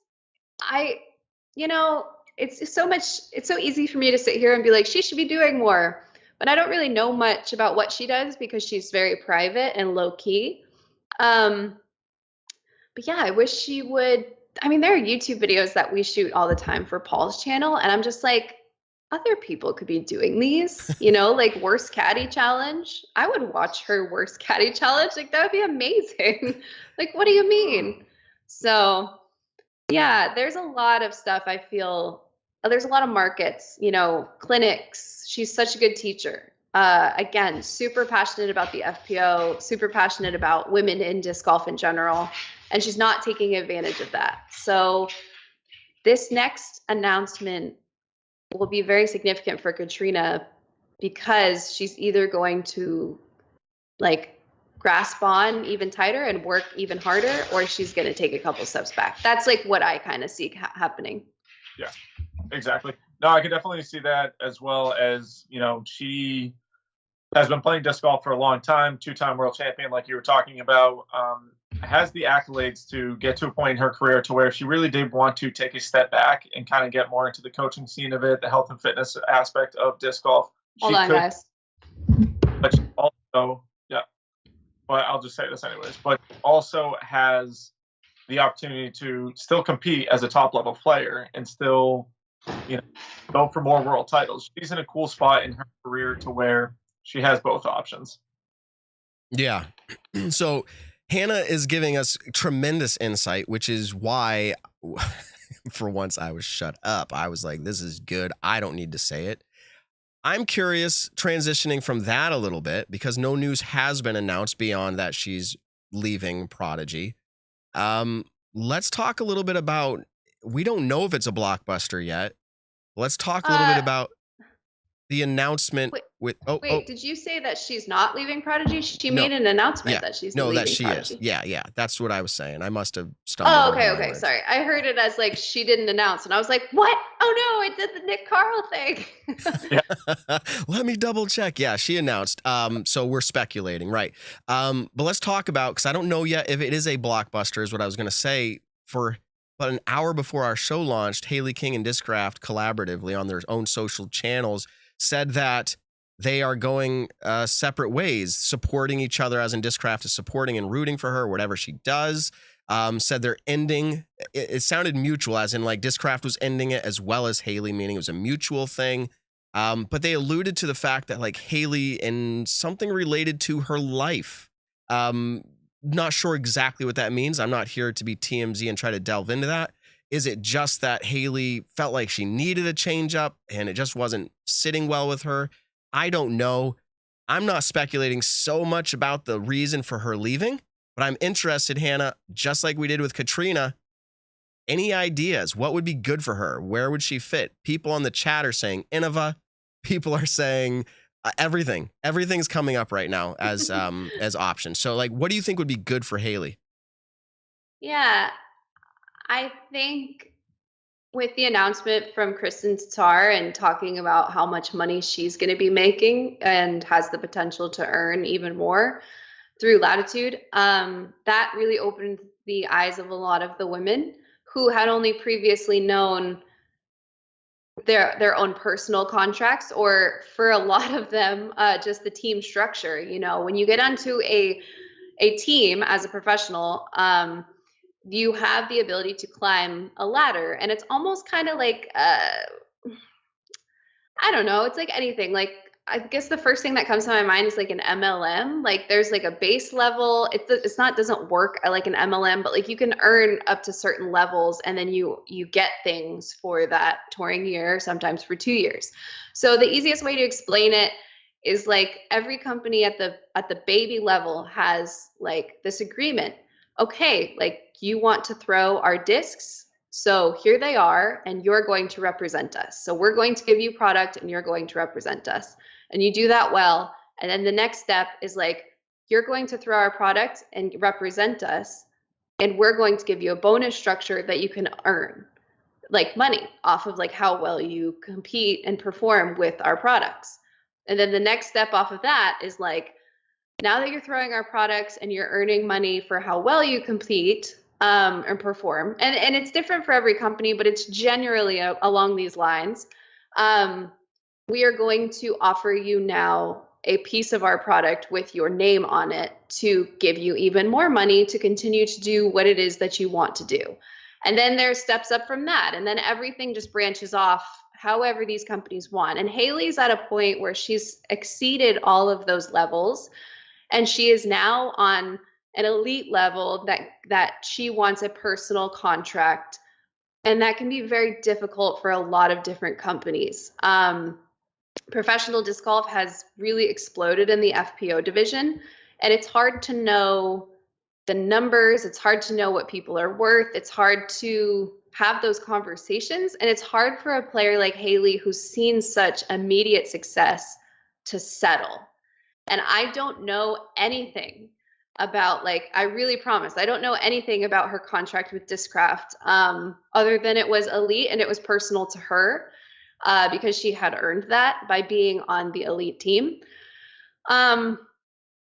it's so easy for me to sit here and be like, she should be doing more. But I don't really know much about what she does because she's very private and low key. But yeah, I wish she would. I mean, there are YouTube videos that we shoot all the time for Paul's channel. And I'm just like, other people could be doing these, like worst caddy challenge. I would watch her worst caddy challenge. Like that would be amazing. Like, what do you mean? So yeah, there's a lot of stuff I feel. There's a lot of markets, clinics. She's such a good teacher. Again, super passionate about the FPO, super passionate about women in disc golf in general. And she's not taking advantage of that. So this next announcement will be very significant for Katrina because she's either going to like grasp on even tighter and work even harder, or she's going to take a couple steps back. That's like what I kind of see happening. Yeah, exactly. No, I could definitely see that, as well as, she has been playing disc golf for a long time, 2-time world champion, like you were talking about, has the accolades to get to a point in her career to where she really did want to take a step back and kind of get more into the coaching scene of it, the health and fitness aspect of disc golf. Hold on, guys. But she also, but I'll just say this anyways, but also has the opportunity to still compete as a top level player and still, go for more world titles. She's in a cool spot in her career to where she has both options. Yeah. So Hannah is giving us tremendous insight, which is why for once I was shut up. I was like, this is good. I don't need to say it. I'm curious, transitioning from that a little bit, because no news has been announced beyond that she's leaving Prodigy. Let's talk a little bit about, we don't know if it's a blockbuster yet. Let's talk a little bit about the announcement did you say that she's not leaving Prodigy? She made an announcement that she's leaving that she Prodigy. is. Yeah. That's what I was saying. I must have stumbled. Oh, okay. Sorry. I heard it as like she didn't announce, and I was like, what? Oh no, I did the Nick Carl thing. Let me double check. Yeah, she announced. So we're speculating, right? But let's talk about, because I don't know yet if it is a blockbuster, is what I was going to say. For about an hour before our show launched, Haley King and Discraft collaboratively on their own social channels said that they are going separate ways, supporting each other, as in Discraft is supporting and rooting for her, whatever she does. Said they're ending. It sounded mutual, as in like Discraft was ending it as well as Haley, meaning it was a mutual thing. But they alluded to the fact that like Haley and something related to her life. Not sure exactly what that means. I'm not here to be TMZ and try to delve into that. Is it just that Haley felt like she needed a change up and it just wasn't sitting well with her? I don't know. I'm not speculating so much about the reason for her leaving, but I'm interested, Hannah, just like we did with Katrina. Any ideas? What would be good for her? Where would she fit? People on the chat are saying Innova. People are saying everything. Everything's coming up right now as options. So like, what do you think would be good for Haley? Yeah, I think with the announcement from Kristen Tatar and talking about how much money she's going to be making and has the potential to earn even more through Latitude, that really opened the eyes of a lot of the women who had only previously known their own personal contracts, or for a lot of them, just the team structure. You know, when you get onto a team as a professional, you have the ability to climb a ladder, and it's almost kind of like I don't know, it's like anything. Like, I guess the first thing that comes to my mind is like an MLM. Like, there's like a base level. It's not, doesn't work like an MLM, but like you can earn up to certain levels, and then you get things for that touring year, sometimes for 2 years. So the easiest way to explain it is like every company at the baby level has like this agreement. Okay, like you want to throw our discs, so here they are, and you're going to represent us. So we're going to give you product, and you're going to represent us. And you do that well. And then the next step is like, you're going to throw our product and represent us, and we're going to give you a bonus structure that you can earn, like money off of like how well you compete and perform with our products. And then the next step off of that is like, now that you're throwing our products and you're earning money for how well you compete and perform, and it's different for every company, but it's generally along these lines. We are going to offer you now a piece of our product with your name on it to give you even more money to continue to do what it is that you want to do. And then there's steps up from that. And then everything just branches off however these companies want. And Haley's at a point where she's exceeded all of those levels. And she is now on an elite level that she wants a personal contract. And that can be very difficult for a lot of different companies. Professional disc golf has really exploded in the FPO division, and it's hard to know the numbers. It's hard to know what people are worth. It's hard to have those conversations, and it's hard for a player like Haley, who's seen such immediate success, to settle. And I don't know anything about, like, I really promise, I don't know anything about her contract with Discraft, other than it was elite and it was personal to her. Because she had earned that by being on the elite team. All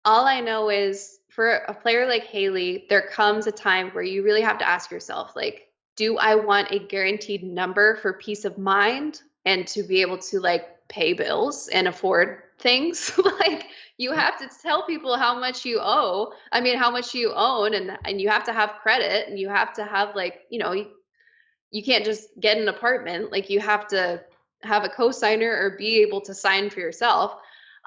I know is for a player like Haley, there comes a time where you really have to ask yourself, like, do I want a guaranteed number for peace of mind and to be able to like pay bills and afford things? Like, you have to tell people how much you owe. I mean, how much you own, and you have to have credit, and you have to have, like, you know, you can't just get an apartment. Like, you have to have a co-signer or be able to sign for yourself.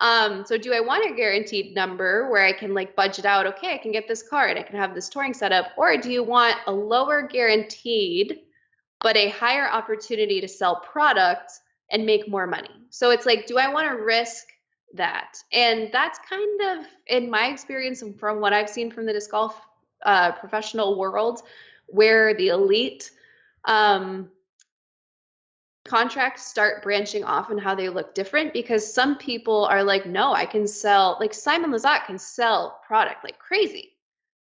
So do I want a guaranteed number where I can like budget out, okay, I can get this card, I can have this touring setup, or do you want a lower guaranteed, but a higher opportunity to sell product and make more money? So it's like, do I want to risk that? And that's kind of, in my experience and from what I've seen from the disc golf professional world, where the elite contracts start branching off and how they look different, because some people are like, no, I can sell, like Simon Lizotte can sell product like crazy,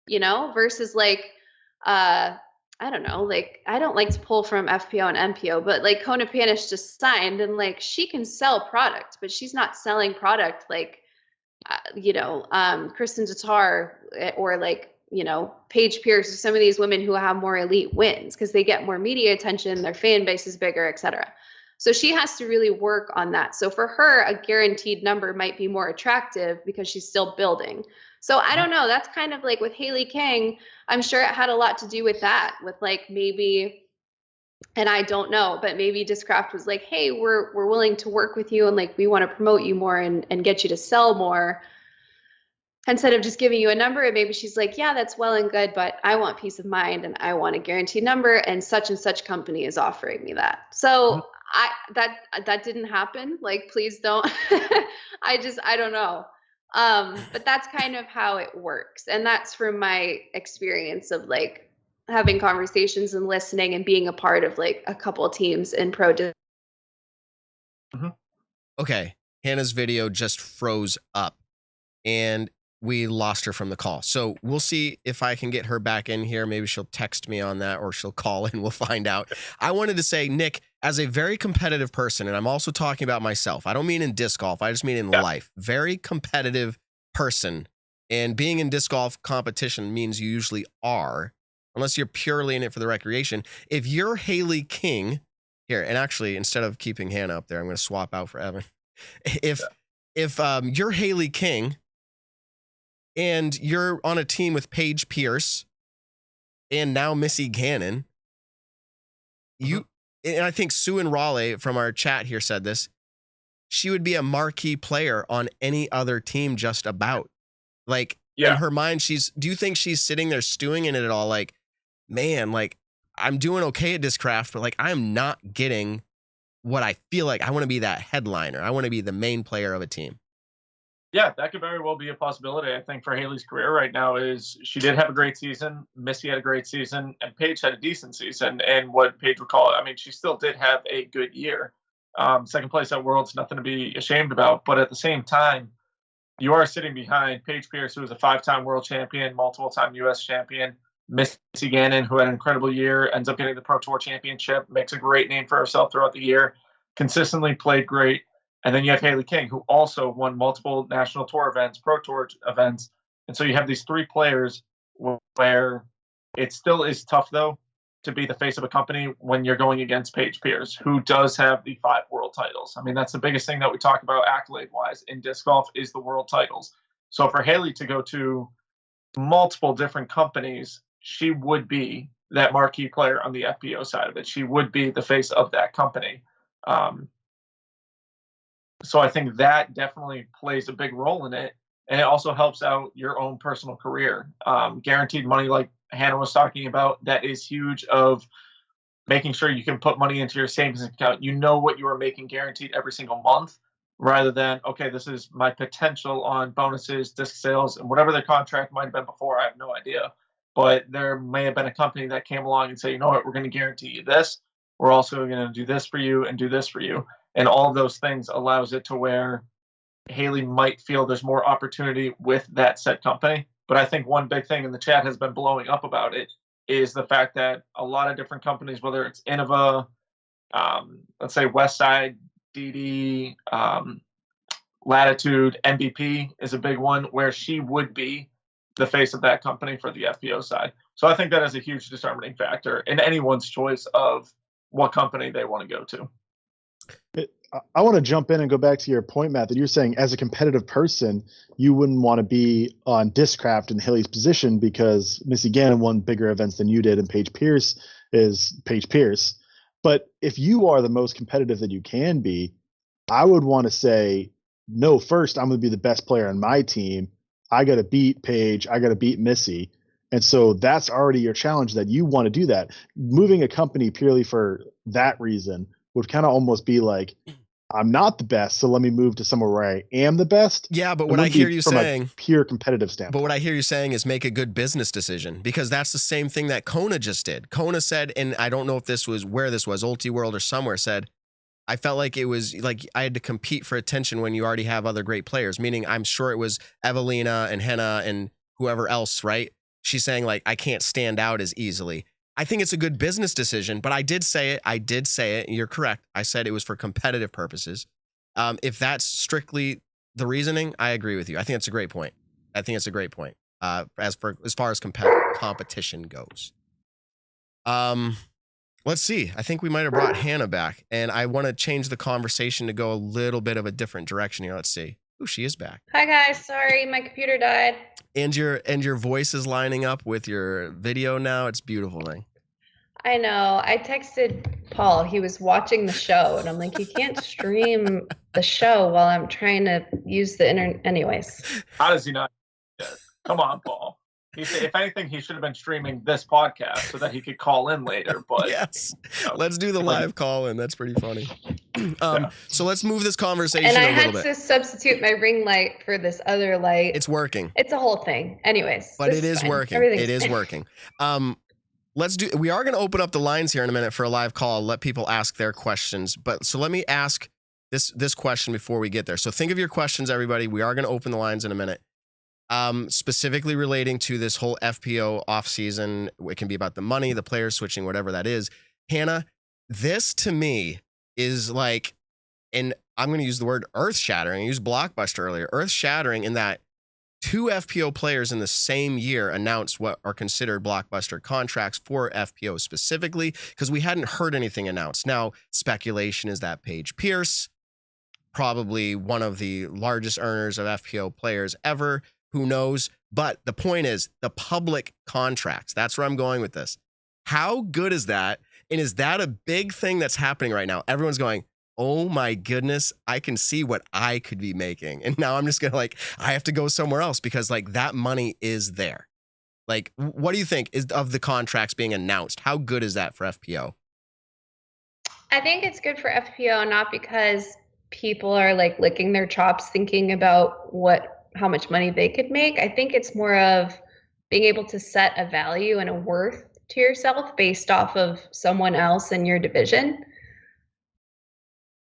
you know, versus like, I don't know, like, I don't like to pull from FPO and MPO, but like Kona Panis just signed, and like she can sell product, but she's not selling product like, you know, Kristen Tatar or like, you know, Paige Pierce, or some of these women who have more elite wins because they get more media attention, their fan base is bigger, etc. So she has to really work on that. So for her, a guaranteed number might be more attractive because she's still building. So I don't know. That's kind of like with Haley Kang, I'm sure it had a lot to do with that, with like maybe, and I don't know, but maybe Discraft was like, hey, we're willing to work with you, and like we want to promote you more and get you to sell more, instead of just giving you a number. And maybe she's like, yeah, that's well and good, but I want peace of mind and I want a guaranteed number, and such company is offering me that. So that didn't happen. Like, please don't. I don't know. But that's kind of how it works. And that's from my experience of like having conversations and listening and being a part of like a couple of teams in pro. Okay. Hannah's video just froze up. And we lost her from the call. So we'll see if I can get her back in here. Maybe she'll text me on that or she'll call in. We'll find out. I wanted to say, Nick, as a very competitive person, and I'm also talking about myself. I don't mean in disc golf. I just mean in life. Very competitive person. And being in disc golf competition means you usually are, unless you're purely in it for the recreation. If you're Haley King here, and actually, instead of keeping Hannah up there, I'm going to swap out for Evan. If you're Haley King and you're on a team with Paige Pierce and now Missy Gannon, and I think Sue and Raleigh from our chat here said this, she would be a marquee player on any other team just about. Like, in her mind, do you think she's sitting there stewing in it at all? Like, man, like, I'm doing okay at Discraft, but like, I'm not getting what I feel like. I want to be that headliner. I want to be the main player of a team. Yeah, that could very well be a possibility. I think for Haley's career right now is she did have a great season. Missy had a great season, and Paige had a decent season. And what Paige would call it, I mean, she still did have a good year. Second place at Worlds, nothing to be ashamed about. But at the same time, you are sitting behind Paige Pierce, who was a 5-time world champion, multiple-time U.S. champion. Missy Gannon, who had an incredible year, ends up getting the Pro Tour championship, makes a great name for herself throughout the year, consistently played great. And then you have Haley King, who also won multiple national tour events, Pro Tour events. And so you have these three players where it still is tough, though, to be the face of a company when you're going against Paige Pierce, who does have the 5 world titles. I mean, that's the biggest thing that we talk about accolade-wise in disc golf is the world titles. So for Haley to go to multiple different companies, she would be that marquee player on the FPO side of it. She would be the face of that company. So I think that definitely plays a big role in it. And it also helps out your own personal career. Guaranteed money, like Hannah was talking about, that is huge, of making sure you can put money into your savings account. You know what you are making guaranteed every single month, rather than, okay, this is my potential on bonuses, disc sales, and whatever their contract might have been before. I have no idea. But there may have been a company that came along and say, you know what, we're going to guarantee you this. We're also going to do this for you and do this for you. And all of those things allows it to where Haley might feel there's more opportunity with that said company. But I think one big thing in the chat has been blowing up about it is the fact that a lot of different companies, whether it's Innova, let's say Westside, DD, Latitude, MVP is a big one, where she would be the face of that company for the FPO side. So I think that is a huge determining factor in anyone's choice of what company they want to go to. I want to jump in and go back to your point, Matt, that you're saying as a competitive person, you wouldn't want to be on Discraft in Haley's position because Missy Gannon won bigger events than you did and Paige Pierce is Paige Pierce. But if you are the most competitive that you can be, I would want to say, no, first, I'm going to be the best player on my team. I got to beat Paige. I got to beat Missy. And so that's already your challenge, that you want to do that. Moving a company purely for that reason would kind of almost be like, I'm not the best, so let me move to somewhere where I am the best. Yeah, but what I hear you saying, pure competitive standpoint. But what I hear you saying is make a good business decision, because that's the same thing that Kona just did. Kona said, and I don't know if this was where this was, Ulti World or somewhere, said, I felt like it was like I had to compete for attention when you already have other great players, meaning I'm sure it was Evelina and Henna and whoever else, right? She's saying, like, I can't stand out as easily. I think it's a good business decision, but I did say it. You're correct. I said it was for competitive purposes. If that's strictly the reasoning, I agree with you. I think it's a great point. As far as competition goes. Let's see. I think we might have brought Hannah back, and I want to change the conversation to go a little bit of a different direction here. Let's see. Oh, she is back. Hi guys, sorry, my computer died. And your voice is lining up with your video now. It's a beautiful thing. I know. I texted Paul. He was watching the show, and I'm like, you can't stream the show while I'm trying to use the internet. Anyways. How does he not? Come on, Paul. If anything, he should have been streaming this podcast so that he could call in later. But yes, let's do the live call in. That's pretty funny. So let's move this conversation a little bit. And I had to substitute my ring light for this other light. It's working. It's a whole thing. Anyways. But it is working. It is working. We are going to open up the lines here in a minute for a live call. Let people ask their questions. But so let me ask this question before we get there. So think of your questions, everybody. We are going to open the lines in a minute. specifically relating to this whole FPO offseason. It can be about the money, the players switching, whatever that is. Hannah, this to me is like, and I'm going to use the word earth-shattering. I used blockbuster earlier. Earth-shattering in that 2 FPO players in the same year announced what are considered blockbuster contracts for FPO specifically, because we hadn't heard anything announced. Now, speculation is that Paige Pierce, probably one of the largest earners of FPO players ever, who knows? But the point is the public contracts. That's where I'm going with this. How good is that? And is that a big thing that's happening right now? Everyone's going, oh my goodness, I can see what I could be making. And now I'm just going to I have to go somewhere else because that money is there. What do you think of the contracts being announced? How good is that for FPO? I think it's good for FPO, not because people are licking their chops thinking about how much money they could make. I think it's more of being able to set a value and a worth to yourself based off of someone else in your division.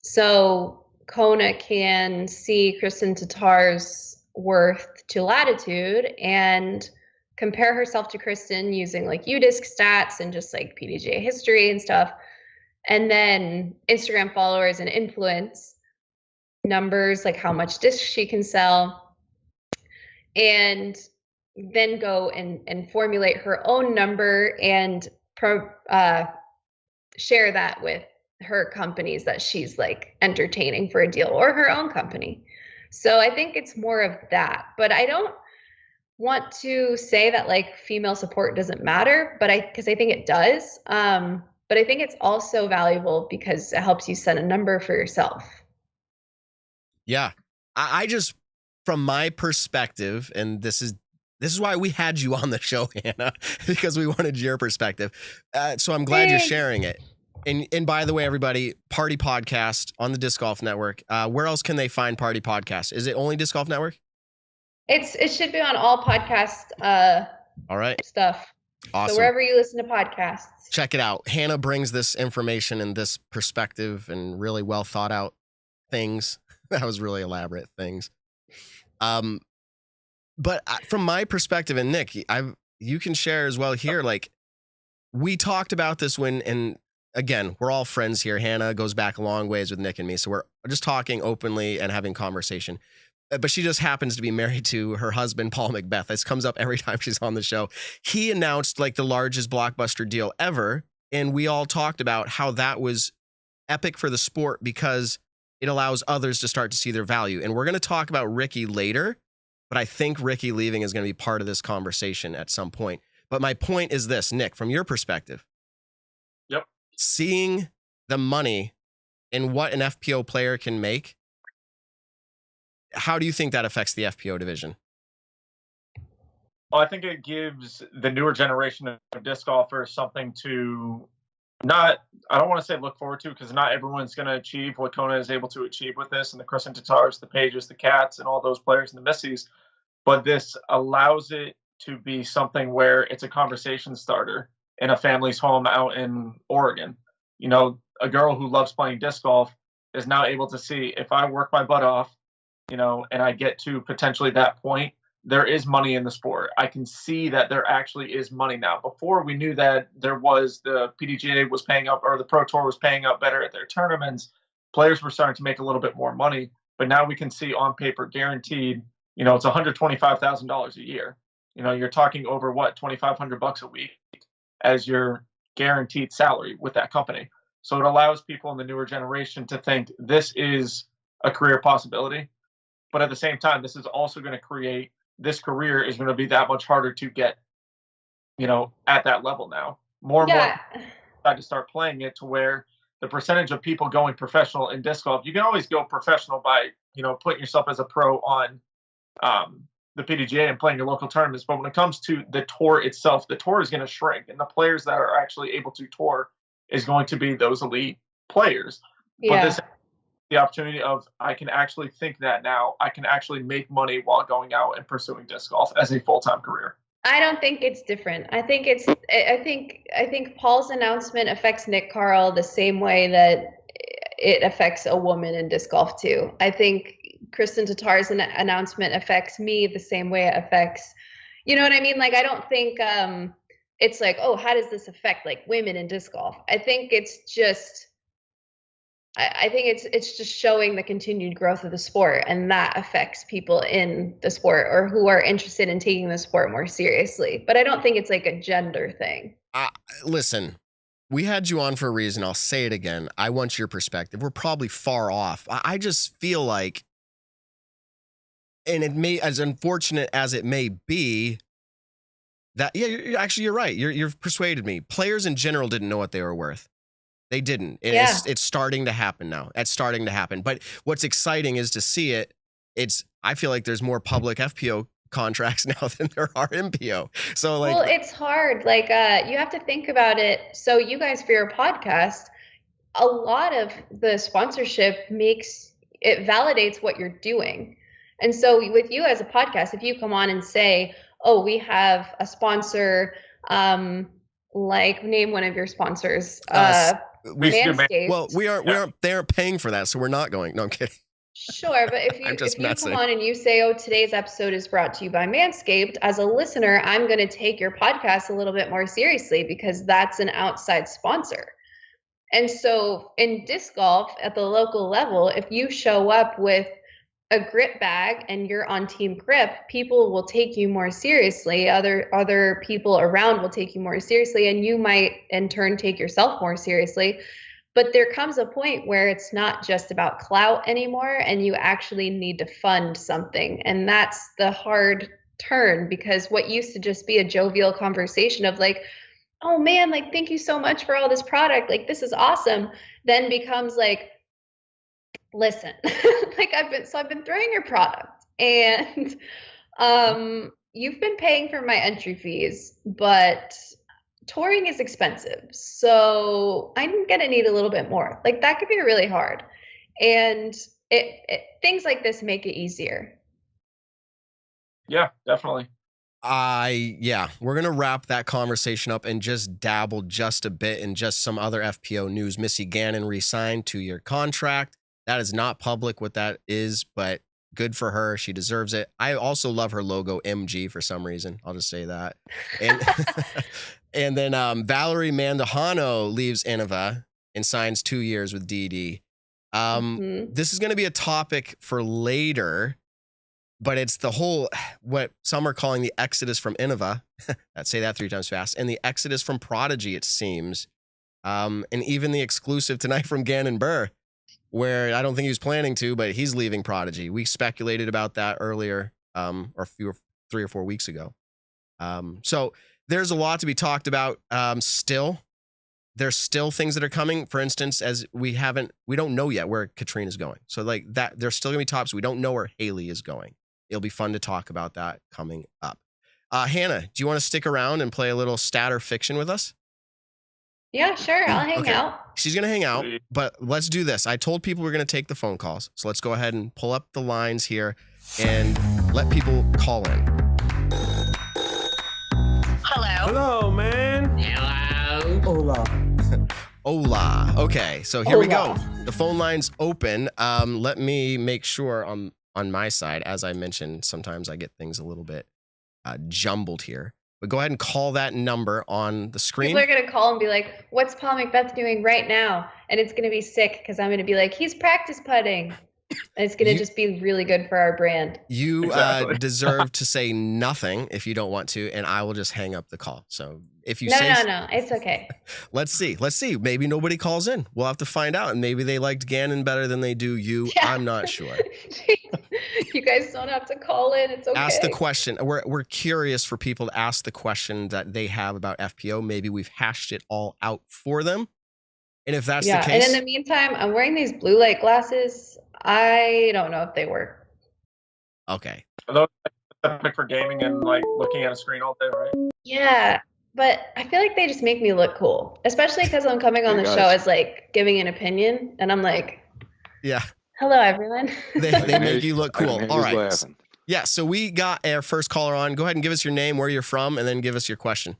So Kona can see Kristen Tatar's worth to Latitude and compare herself to Kristen using UDisc stats and just PDGA history and stuff. And then Instagram followers and influence numbers, how much discs she can sell, and then go and formulate her own number and share that with her companies that she's entertaining for a deal, or her own company. So I think it's more of that, but I don't want to say that female support doesn't matter, but because I think it does. But I think it's also valuable because it helps you set a number for yourself. Yeah. I just, from my perspective, and this is why we had you on the show, Hannah, because we wanted your perspective. So I'm glad you're sharing it. And by the way, everybody, Party Podcast on the Disc Golf Network. Where else can they find Party Podcast? Is it only Disc Golf Network? It should be on all podcast all right. stuff. Awesome. So wherever you listen to podcasts. Check it out. Hannah brings this information and this perspective and really well thought out things. That was really elaborate things. But from my perspective, and Nick, you can share as well here. We talked about this and again, we're all friends here. Hannah goes back a long ways with Nick and me. So we're just talking openly and having conversation. But she just happens to be married to her husband, Paul Macbeth. This comes up every time she's on the show. He announced the largest blockbuster deal ever. And we all talked about how that was epic for the sport because it allows others to start to see their value. And we're going to talk about Ricky later, but I think Ricky leaving is going to be part of this conversation at some point. But my point is this, Nick, from your perspective. Yep. Seeing the money in what an FPO player can make, how do you think that affects the FPO division? Well, I think it gives the newer generation of disc golfers something to I don't want to say look forward to, because not everyone's going to achieve what Kona is able to achieve with this, and the Kristen Tatars, the Pages, the Cats, and all those players, and the Missies. But this allows it to be something where it's a conversation starter in a family's home out in Oregon. A girl who loves playing disc golf is now able to see, if I work my butt off, and I get to potentially that point, there is money in the sport. I can see that there actually is money now. Before, we knew that the PDGA was paying up, or the Pro Tour was paying up better at their tournaments. Players were starting to make a little bit more money, but now we can see on paper guaranteed, it's $125,000 a year. You're talking over $2,500 a week as your guaranteed salary with that company. So it allows people in the newer generation to think this is a career possibility. But at the same time, this is also going to create, this career is going to be that much harder to get, at that level now. More and more decide to start playing it to where the percentage of people going professional in disc golf, you can always go professional by, putting yourself as a pro on the PDGA and playing your local tournaments. But when it comes to the tour itself, the tour is going to shrink, and the players that are actually able to tour is going to be those elite players. Yeah. But this the opportunity of, I can actually think that now I can actually make money while going out and pursuing disc golf as a full-time career. I don't think it's different. I think Paul's announcement affects Nick Carl the same way that it affects a woman in disc golf too. I think Kristen Tatar's announcement affects me the same way it affects, you know what I mean? Like, I don't think it's like, oh, how does this affect like women in disc golf? I think it's just, I think it's just showing the continued growth of the sport, and that affects people in the sport or who are interested in taking the sport more seriously. But I don't think it's like a gender thing. Listen, we had you on for a reason. I'll say it again. I want your perspective. We're probably far off. I just feel like, and it may, as unfortunate as it may be, that you're right. You've persuaded me. Players in general didn't know what they were worth. They didn't. And it's starting to happen now. It's starting to happen. But what's exciting is to see it. I feel like there's more public FPO contracts now than there are MPO. So like, well, it's hard. Like, you have to think about it. So you guys, for your podcast, a lot of the sponsorship validates what you're doing. And so with you as a podcast, if you come on and say, oh, we have a sponsor, like name one of your sponsors, Manscaped. Well, they aren't paying for that, so we're not going. No, I'm kidding. Sure, but if you come on and you say, oh, today's episode is brought to you by Manscaped, as a listener, I'm going to take your podcast a little bit more seriously because that's an outside sponsor. And so in disc golf at the local level, if you show up with a grip bag and you're on Team Grip, people will take you more seriously. Other people around will take you more seriously, and you might in turn take yourself more seriously. But there comes a point where it's not just about clout anymore, and you actually need to fund something. And that's the hard turn, because what used to just be a jovial conversation of like, oh man, like, thank you so much for all this product, like, this is awesome, then becomes like, listen, like, I've been throwing your product, and you've been paying for my entry fees, but touring is expensive, so I'm gonna need a little bit more. Like, that could be really hard, and things like this make it easier. Yeah, definitely. We're gonna wrap that conversation up and just dabble just a bit in just some other FPO news. Missy Gannon re-signed 2-year contract. That is not public what that is, but good for her. She deserves it. I also love her logo, MG, for some reason. I'll just say that. And and then Valerie Mandujano leaves Innova and signs 2 years with DD. This is going to be a topic for later, but it's the whole, what some are calling the exodus from Innova. Let's say that 3 times fast. And the exodus from Prodigy, it seems. And even the exclusive tonight from Gannon Buhr, where I don't think he was planning to, but he's leaving Prodigy. We speculated about that earlier, or 3 or 4 weeks ago. So there's a lot to be talked about. There's still things that are coming. For instance, as we don't know yet where Katrina's going. So like that, there's still gonna be topics. We don't know where Haley is going. It'll be fun to talk about that coming up. Hannah, do you want to stick around and play a little stat or fiction with us? Yeah, sure. I'll hang out. She's going to hang out, but let's do this. I told people we're going to take the phone calls. So let's go ahead and pull up the lines here and let people call in. Hello. Hello, man. Hello. Hola. Hola. Okay, so here we go. The phone line's open. Let me make sure on my side, as I mentioned, sometimes I get things a little bit jumbled here. But go ahead and call that number on the screen. People are going to call and be like, what's Paul Macbeth doing right now? And it's going to be sick because I'm going to be like, he's practice putting. And it's going to just be really good for our brand. You exactly. Deserve to say nothing if you don't want to, and I will just hang up the call. So if you No, it's okay. Let's see. Maybe nobody calls in. We'll have to find out. And maybe they liked Gannon better than they do you. Yeah. I'm not sure. You guys don't have to call in. It's okay. Ask the question. We're curious for people to ask the question that they have about FPO. Maybe we've hashed it all out for them. And if that's the case. And in the meantime, I'm wearing these blue light glasses. I don't know if they work. Okay. Are those specific for gaming and like looking at a screen all day, right? Yeah, but I feel like they just make me look cool, especially because I'm coming on the show as like giving an opinion, and I'm like, yeah. Hello, everyone. They make you look cool. All right. Yeah, so we got our first caller on. Go ahead and give us your name, where you're from, and then give us your question.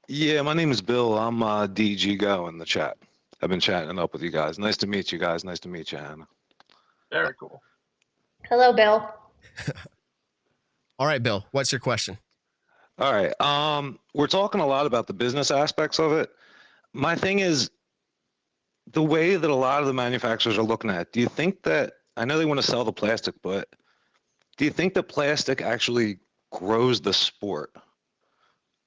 Yeah, my name is Bill. I'm DG Go in the chat. I've been chatting up with you guys. Nice to meet you guys. Nice to meet you, Hannah. Very cool. Hello, Bill. All right, Bill, what's your question? All right. We're talking a lot about the business aspects of it. My thing is the way that a lot of the manufacturers are looking at it. Do you think that, I know they want to sell the plastic, but do you think that plastic actually grows the sport?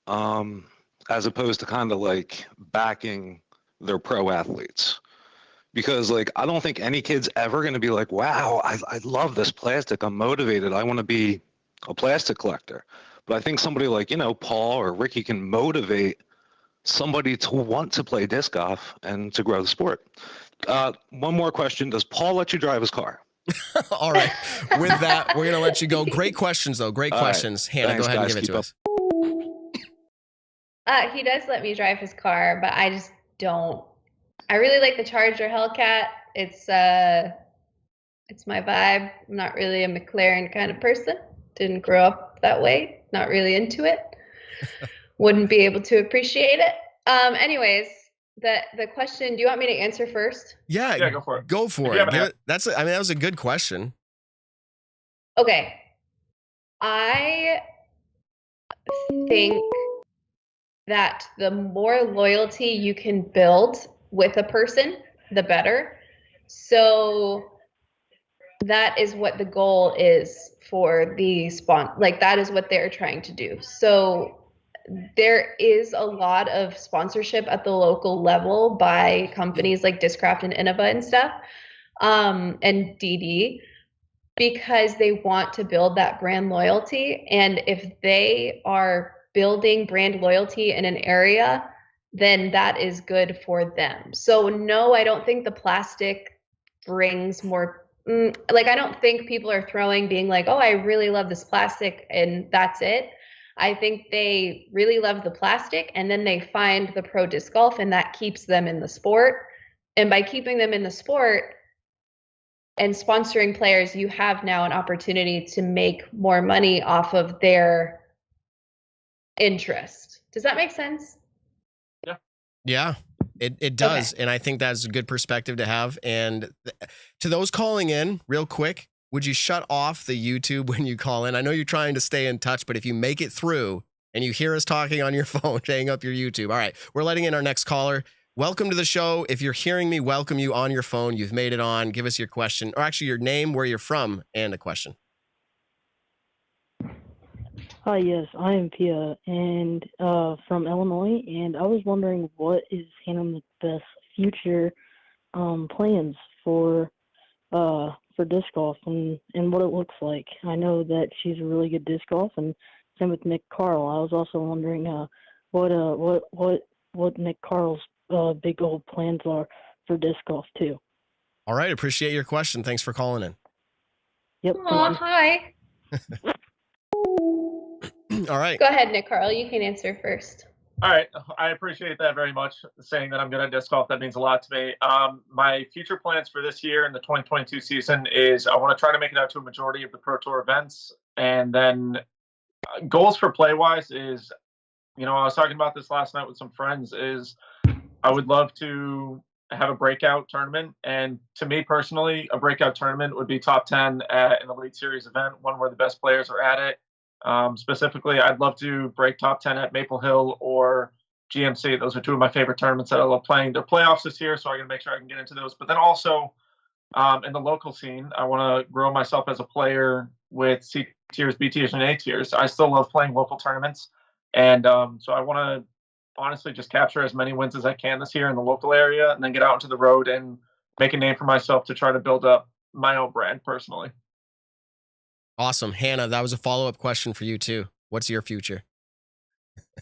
As opposed to kind of like backing their pro athletes? Because like, I don't think any kid's ever going to be like, wow, I love this plastic. I'm motivated. I want to be a plastic collector. But I think somebody like, Paul or Ricky can motivate somebody to want to play disc golf and to grow the sport. One more question. Does Paul let you drive his car? All right. With that, we're going to let you go. Great questions, though. Great questions. Hannah, Thanks, go ahead guys. and give it to us. He does let me drive his car, but I just don't. I really like the Charger Hellcat. It's my vibe. I'm not really a McLaren kind of person. Didn't grow up that way. Not really into it. Wouldn't be able to appreciate it. Anyways, the question, do you want me to answer first? Yeah, go for it. Go for it. That was a good question. Okay. I think that the more loyalty you can build with a person, the better. So that is what the goal is for the like that is what they're trying to do. So there is a lot of sponsorship at the local level by companies like Discraft and Innova and stuff, and DD, because they want to build that brand loyalty. And if they are building brand loyalty in an area, then that is good for them. So no, I don't think the plastic brings more, like I don't think people are being like, oh, I really love this plastic and that's it. I think they really love the plastic and then they find the pro disc golf and that keeps them in the sport. And by keeping them in the sport and sponsoring players, you have now an opportunity to make more money off of their interest. Does that make sense? Yeah, it does. Okay. And I think that's a good perspective to have. And to those calling in, real quick, would you shut off the YouTube when you call in? I know you're trying to stay in touch, but if you make it through and you hear us talking on your phone, hang up your YouTube. All right, we're letting in our next caller. Welcome to the show. If you're hearing me, welcome you on your phone. You've made it on. Give us your question, or actually your name, where you're from, and a question. Hi, yes, I am Pia, and from Illinois, and I was wondering what is Hannah Macbeth's future plans for disc golf and what it looks like. I know that she's a really good disc golf, and same with Nick Carl. I was also wondering what Nick Carl's big old plans are for disc golf too. All right, appreciate your question. Thanks for calling in. Yep. Oh, hi. All right. Go ahead, Nick Carl. You can answer first. All right. I appreciate that very much. Saying that I'm good at disc golf, that means a lot to me. My future plans for this year and the 2022 season is I want to try to make it out to a majority of the Pro Tour events. And then goals for play-wise is, I was talking about this last night with some friends, is I would love to have a breakout tournament. And to me personally, a breakout tournament would be top 10 at an Elite Series event, one where the best players are at it. Specifically, I'd love to break top 10 at Maple Hill or GMC. Those are two of my favorite tournaments that I love playing. They're playoffs this year, so I got to make sure I can get into those. But then also in the local scene, I want to grow myself as a player with C tiers, B tiers, and A tiers. I still love playing local tournaments. And so I want to honestly just capture as many wins as I can this year in the local area and then get out into the road and make a name for myself to try to build up my own brand personally. Awesome. Hannah, that was a follow-up question for you too. What's your future?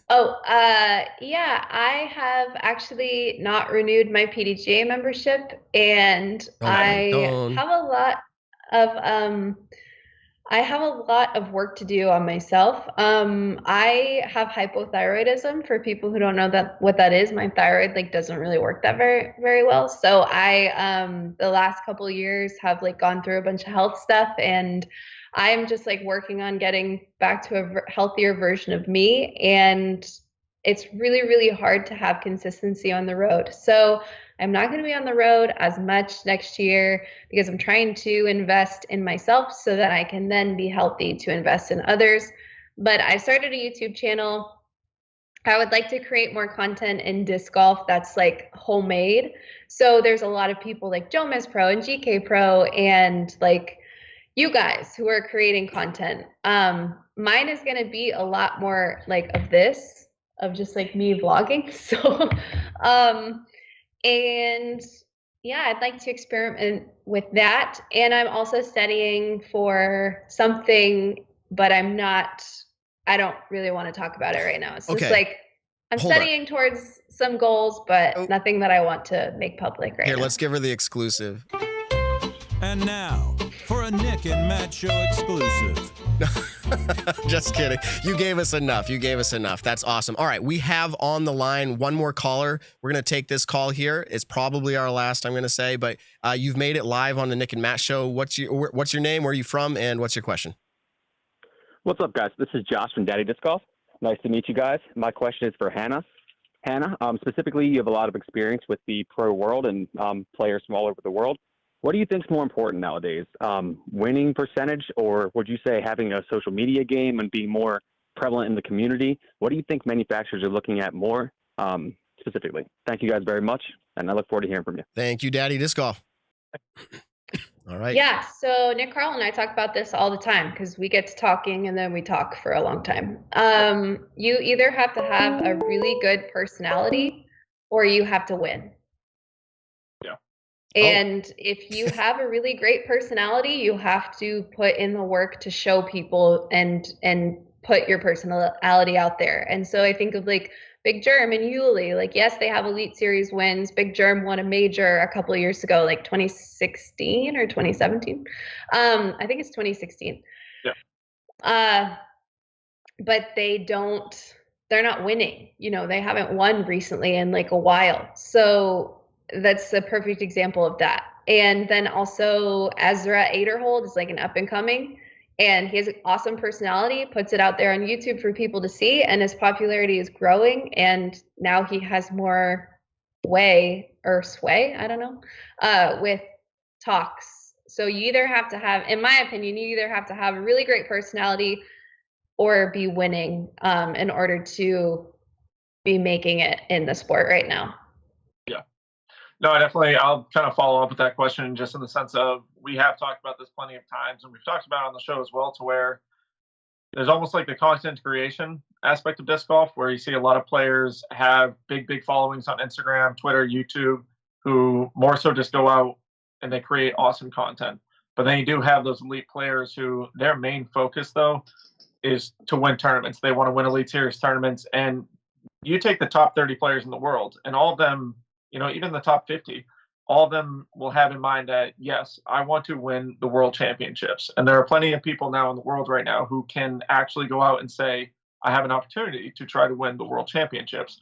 Yeah, I have actually not renewed my PDGA membership, and I have a lot of work to do on myself. I have hypothyroidism. For people who don't know what that is, my thyroid doesn't really work that very, very well. So I the last couple of years have gone through a bunch of health stuff, and I'm just working on getting back to a healthier version of me. And it's really, really hard to have consistency on the road. So I'm not going to be on the road as much next year because I'm trying to invest in myself so that I can then be healthy to invest in others. But I started a YouTube channel. I would like to create more content in disc golf that's like homemade. So there's a lot of people like Joe Miss Pro and GK Pro and like you guys who are creating content. Mine is going to be a lot more like of this, of just like me vlogging. So, and yeah, I'd like to experiment with that. And I'm also studying for something, but I don't really want to talk about it right now. It's just like I'm studying towards some goals, but nothing that I want to make public right now. Here, let's give her the exclusive. And now, for a Nick and Matt Show exclusive. Just kidding. You gave us enough. You gave us enough. That's awesome. All right, we have on the line one more caller. We're going to take this call here. It's probably our last, I'm going to say, but you've made it live on the Nick and Matt Show. What's your name? Where are you from? And what's your question? What's up, guys? This is Josh from Daddy Disc Golf. Nice to meet you guys. My question is for Hannah. Hannah, specifically, you have a lot of experience with the pro world and players from all over the world. What do you think is more important nowadays? Winning percentage, or would you say having a social media game and being more prevalent in the community? What do you think manufacturers are looking at more specifically? Thank you guys very much, and I look forward to hearing from you. Thank you, Daddy Disc Golf. All right. Yeah, so Nick Carl and I talk about this all the time because we get to talking and then we talk for a long time. You either have to have a really good personality or you have to win. Yeah. And if you have a really great personality, you have to put in the work to show people and put your personality out there. And so I think of like Big Germ and Yuli, like, yes, they have Elite Series wins. Big Germ won a major a couple of years ago, like 2016 or 2017. I think it's 2016. Yeah. But they're not winning. You know, they haven't won recently in like a while. So that's a perfect example of that. And then also Ezra Aderhold is like an up and coming. And he has an awesome personality, puts it out there on YouTube for people to see, and his popularity is growing. And now he has more sway, I don't know, with talks. So you either have to have, in my opinion, you either have to have a really great personality or be winning in order to be making it in the sport right now. Yeah. No, I'll kind of follow up with that question just in the sense of we have talked about this plenty of times and we've talked about it on the show as well, to where there's almost like the content creation aspect of disc golf where you see a lot of players have big followings on Instagram, Twitter, YouTube, who more so just go out and they create awesome content. But then you do have those elite players who their main focus though is to win tournaments. They want to win Elite Series tournaments. And you take the top 30 players in the world and all of them, you know, even the top 50, all of them will have in mind that, yes, I want to win the world championships. And there are plenty of people now in the world right now who can actually go out and say, I have an opportunity to try to win the world championships.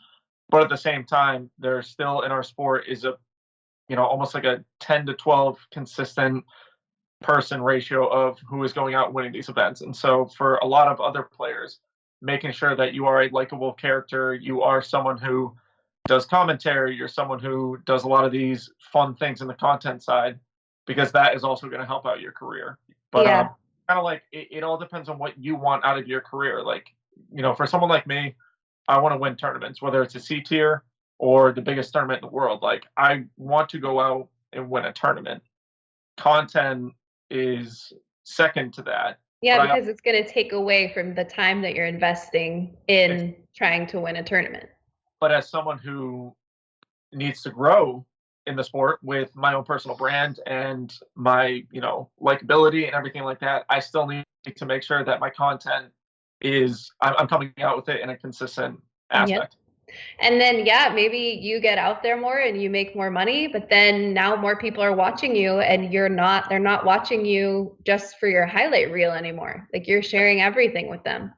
But at the same time, there's still in our sport is a, you know, almost like a 10 to 12 consistent person ratio of who is going out and winning these events. And so for a lot of other players, making sure that you are a likable character, you are someone who does commentary, you're someone who does a lot of these fun things in the content side, because that is also going to help out your career. But Yeah. Kind of like it all depends on what you want out of your career. Like, you know, for someone like me, I want to win tournaments, whether it's a C tier or the biggest tournament in the world. Like, I want to go out and win a tournament. Content is second to that. Yeah, But because it's going to take away from the time that you're investing in trying to win a tournament. But as someone who needs to grow in the sport with my own personal brand and my, you know, likability and everything like that, I still need to make sure that my content is, I'm coming out with it in a consistent aspect. And then, yeah, maybe you get out there more and you make more money, but then now more people are watching you and they're not watching you just for your highlight reel anymore. Like, you're sharing everything with them.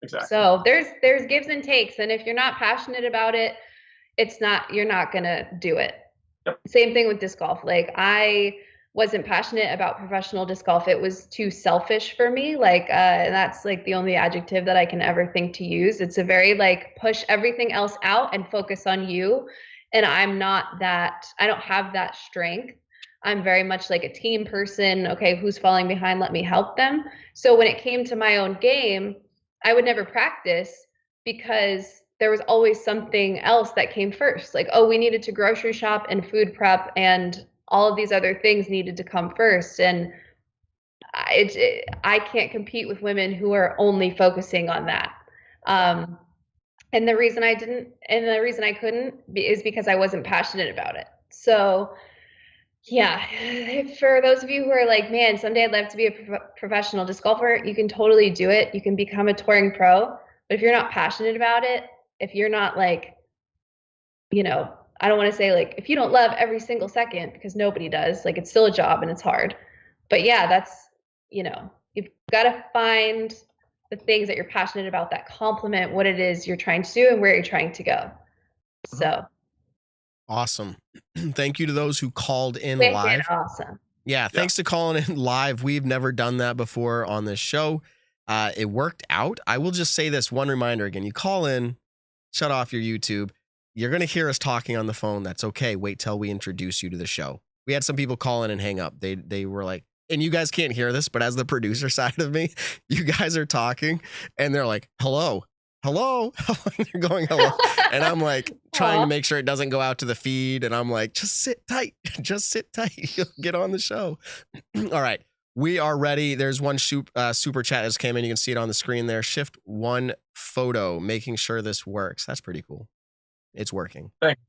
Exactly. So there's gives and takes. And if you're not passionate about it, you're not going to do it. Yep. Same thing with disc golf. Like, I wasn't passionate about professional disc golf. It was too selfish for me. Like, and that's like the only adjective that I can ever think to use. It's a very like push everything else out and focus on you. And I'm not that, I don't have that strength. I'm very much like a team person. Okay, who's falling behind? Let me help them. So when it came to my own game, I would never practice because there was always something else that came first. Like, oh, we needed to grocery shop and food prep and all of these other things needed to come first. And I can't compete with women who are only focusing on that. And the reason I didn't, and the reason I couldn't is because I wasn't passionate about it. So yeah, for those of you who are like, man, someday I'd love to be a professional disc golfer, you can totally do it. You can become a touring pro. But if you're not passionate about it, if you're not like, you know, I don't want to say like, if you don't love every single second, because nobody does, like it's still a job and it's hard. But yeah, that's, you know, you've got to find the things that you're passionate about that complement what it is you're trying to do and where you're trying to go. So. Awesome. Thank you to those who called in Wicked live. awesome. Yeah, thanks to calling in live. We've never done that before on this show. It worked out. I will just say this one reminder again. You call in, shut off your YouTube. You're going to hear us talking on the phone. That's okay. Wait till we introduce you to the show. We had some people call in and hang up. They were like, and you guys can't hear this, but as the producer side of me, you guys are talking and they're like, hello. They're going hello. And I'm like trying to make sure it doesn't go out to the feed. And I'm like, just sit tight. You'll get on the show. All right. We are ready. There's one super chat that came in. You can see it on the screen there. Shift one photo, making sure this works. That's pretty cool. It's working. Thanks.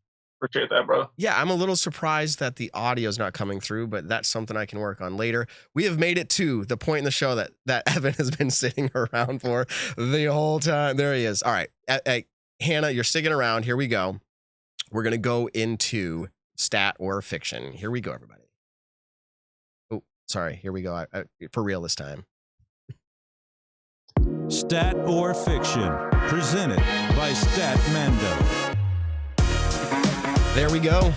Appreciate that, bro. Yeah, I'm a little surprised that the audio is not coming through, but that's something I can work on later. We have made it to the point in the show that Evan has been sitting around for the whole time. There he is. All right. Hannah, you're sticking around. Here we go. We're going to go into stat or fiction. Here we go, everybody. Oh, sorry. Here we go. For real this time. Stat or fiction, presented by Statmando. There we go.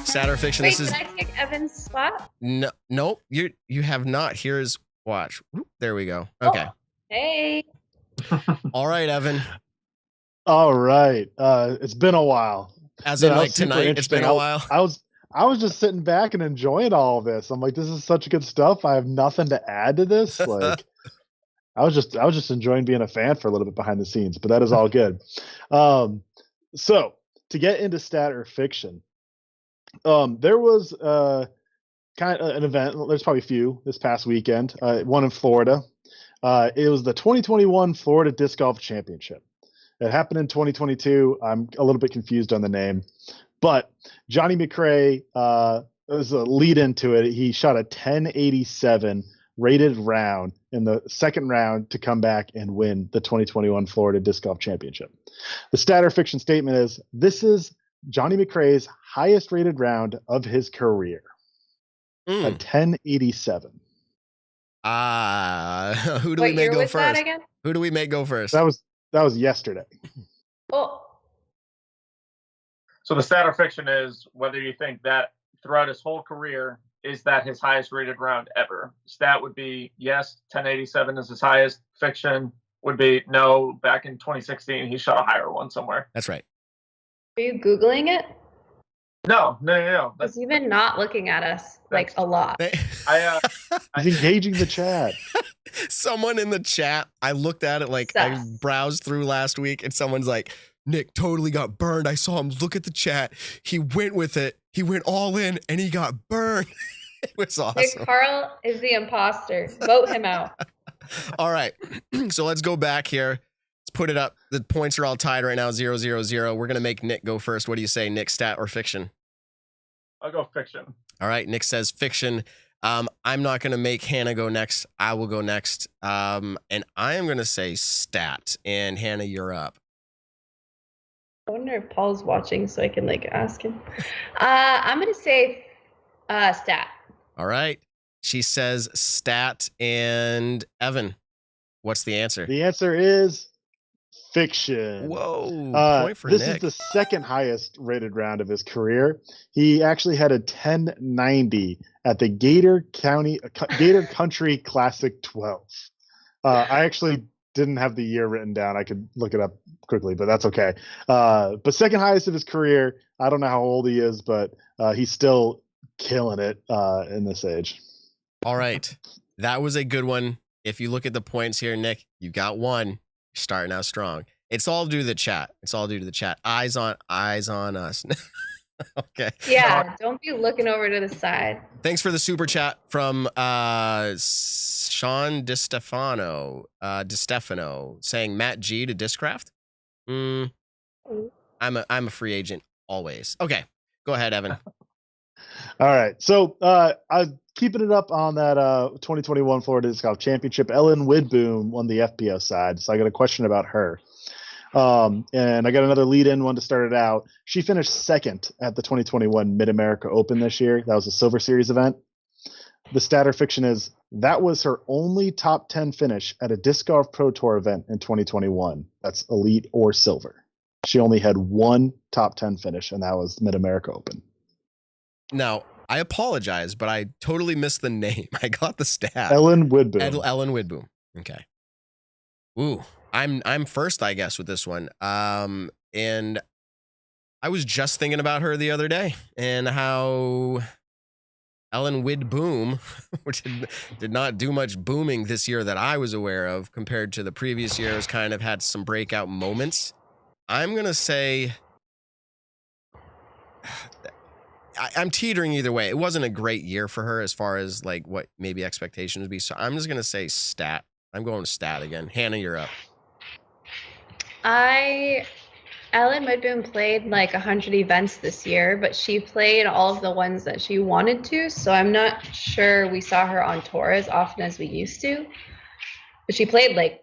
Stat or fiction. Wait, did I take Evan's spot? No, nope. You have not. Here's watch. There we go. Okay. Oh, hey. All right, Evan. All right. It's been a while. As in like tonight, it's been a while. I was just sitting back and enjoying all of this. I'm like, this is such good stuff. I have nothing to add to this. Like, I was just enjoying being a fan for a little bit behind the scenes, but that is all good. So to get into stat or fiction, there was kind of an event. There's probably a few this past weekend. One in Florida. It was the 2021 Florida Disc Golf Championship. It happened in 2022. I'm a little bit confused on the name, but Johnny McRae was a lead into it. He shot a 1087 rated round in the second round to come back and win the 2021 Florida Disc Golf Championship. The stat or fiction statement is, this is Johnny McRae's highest rated round of his career. A 1087. Who do we make go first? Who do we make go first? That was yesterday. Oh. So the stat or fiction is whether you think that throughout his whole career, is that his highest rated round ever? Stat would be yes, 1087 is his highest. Fiction would be no, back in 2016 he shot a higher one somewhere. That's right. Are you Googling it? No. He's even not looking at us like a lot. He's engaging the chat. Someone in the chat, I looked at it like I browsed through last week, and someone's like, Nick totally got burned. I saw him look at the chat. He went with it. He went all in and he got burned. It was awesome. Nick Carl is the imposter. Vote him out. All right. So let's go back here. Let's put it up. The points are all tied right now, 0-0-0. We're going to make Nick go first. What do you say, Nick? Stat or fiction? I'll go fiction. All right. Nick says fiction. I'm not going to make Hannah go next. I will go next. And I am going to say stat. And Hannah, you're up. I wonder if Paul's watching so I can like ask him. I'm going to say stat. All right. She says stat. And Evan, what's the answer? The answer is fiction. Whoa, point for this Nick. is the second highest rated round of his career. He actually had a 1090 at the Gator Country Classic 12. I actually didn't have the year written down. I could look it up quickly, but that's okay. But second highest of his career. I don't know how old he is, but he's still killing it in this age. All right. That was a good one. If you look at the points here, Nick, you got one. You're starting out strong. It's all due to the chat. Eyes on us. Okay. Yeah, don't be looking over to the side. Thanks for the super chat from Sean DiStefano saying Matt G to Discraft. I'm a free agent always. Okay, go ahead, Evan. All right. So I'm keeping it up on that 2021 Florida Disc Golf Championship. Ellen Widboom won the FPO side. So I got a question about her. And I got another lead-in one to start it out. She finished second at the 2021 Mid-America Open this year. That was a Silver Series event. The stat or fiction is that was her only top 10 finish at a Disc Golf Pro Tour event in 2021. That's elite or silver. She only had one top 10 finish, and that was the Mid-America Open. Now, I apologize, but I totally missed the name. I got the stat. Ellen Widboom. Ellen Widboom. Okay. Ooh, I'm first, I guess, with this one. And I was just thinking about her the other day and how Ellen Widboom, which did not do much booming this year that I was aware of compared to the previous years, kind of had some breakout moments. I'm going to say I'm teetering either way. It wasn't a great year for her as far as like what maybe expectations would be. So I'm just going to say stat. I'm going to stat again. Hannah, you're up. Ellen Widboom played like 100 events this year, but she played all of the ones that she wanted to. So I'm not sure we saw her on tour as often as we used to. But she played like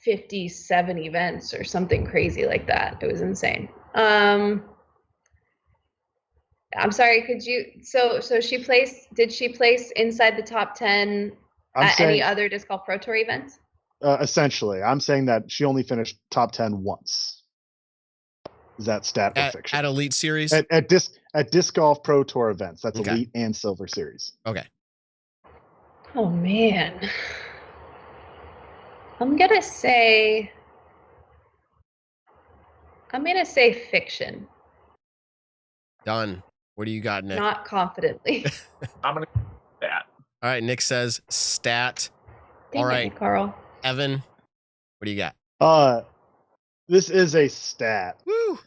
57 events or something crazy like that. It was insane. I'm sorry, could you so did she place inside the top 10 at any other Disc Golf Pro Tour events? Essentially, I'm saying that she only finished top 10 once. Is that stat or fiction? At Elite Series? At Disc Golf Pro Tour events. That's okay. Elite and Silver Series. Okay. Oh man. I'm gonna say fiction. Done. What do you got, Nick? Not confidently. I'm gonna stat. All right, Nick says stat. Thank All you, right, Carl. Evan, what do you got? This is a stat. Woo.